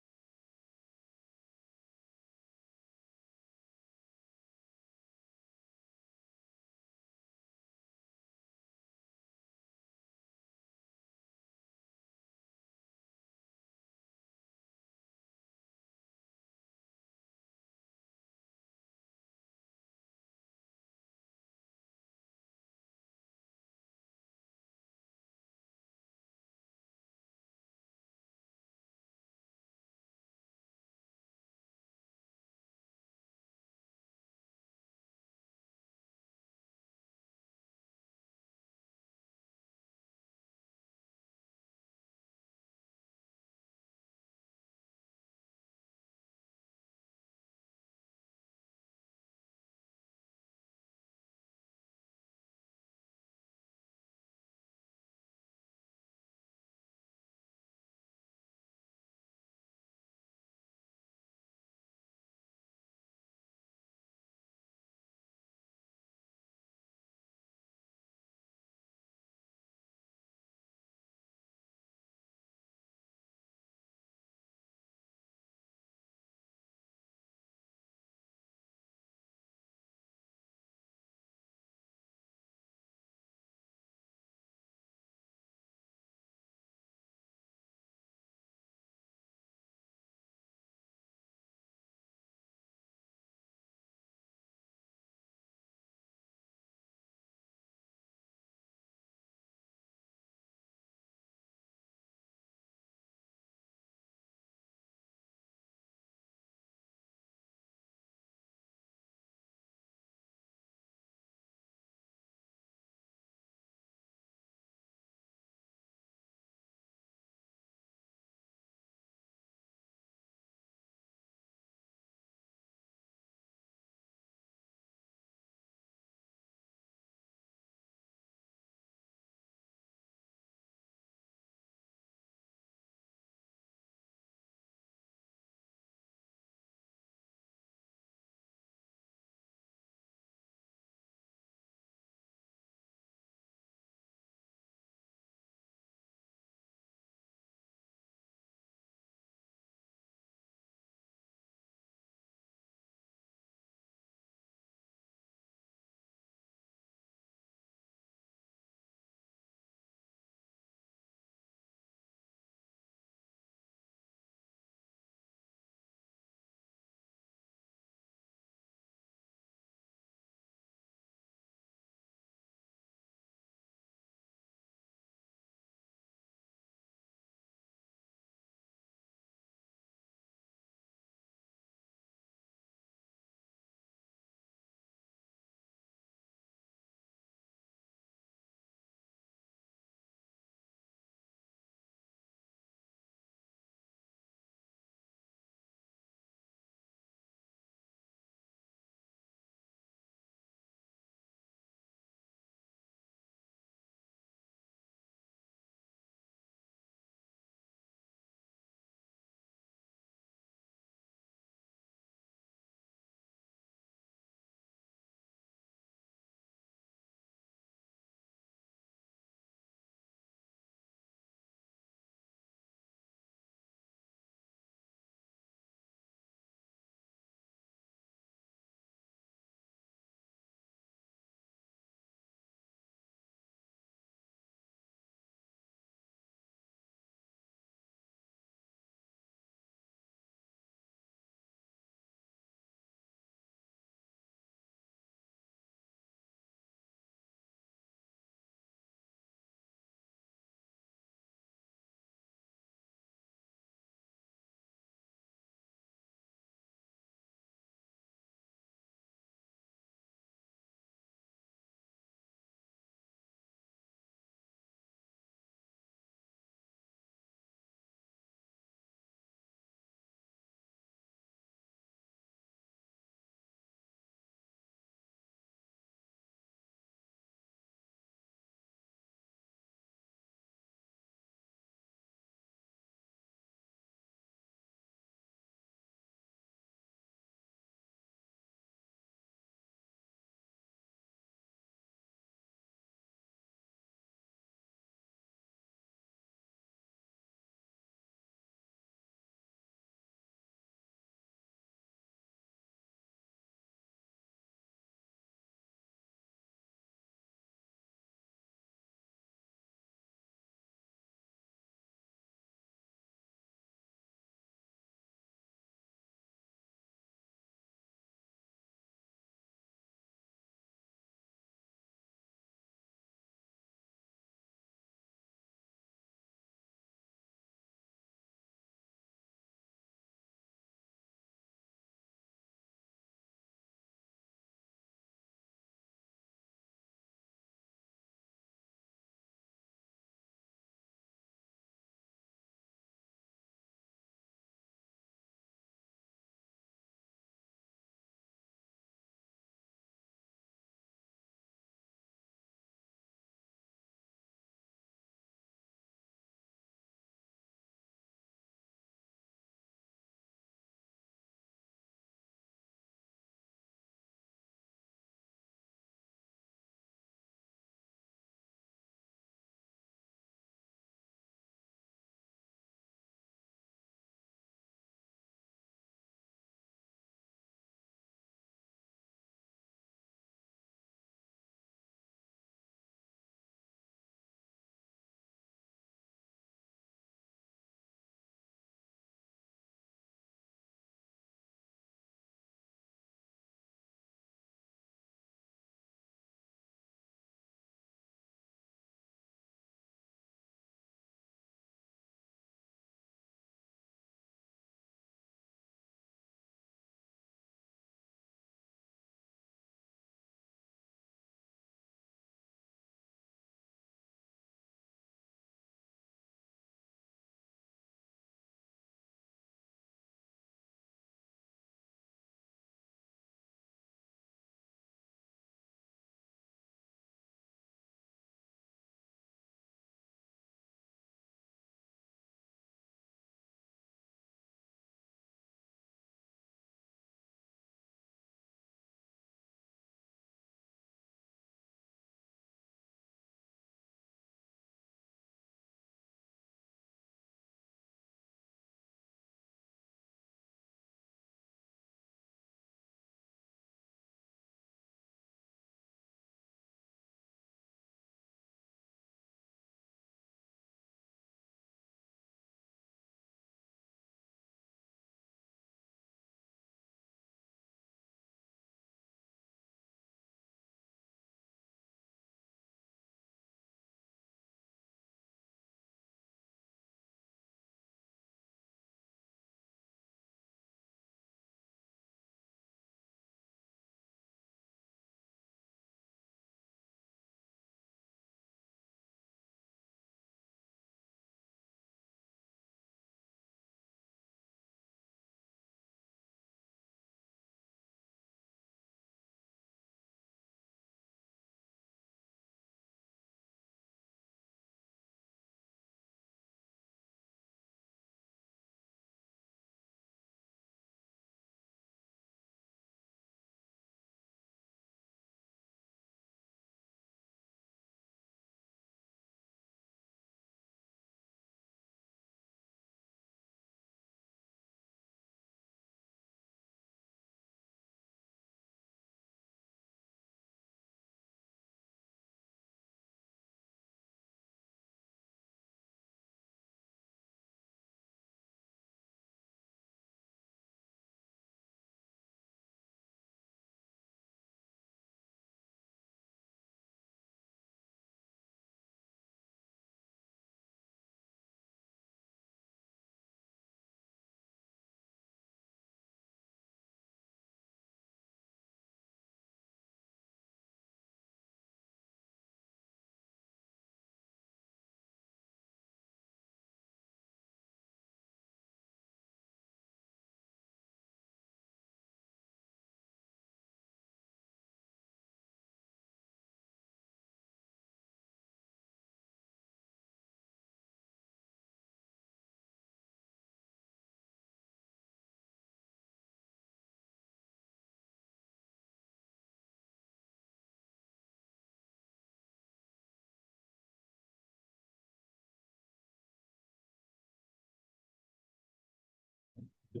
No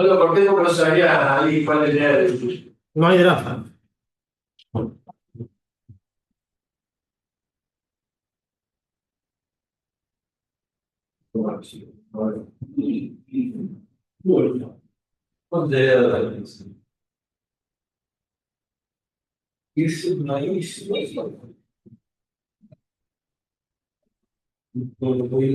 lo corté porque no sabía ahí cuál era el. No hay draft. Bueno, ¿cuánto era la es malísimo. No lo voy a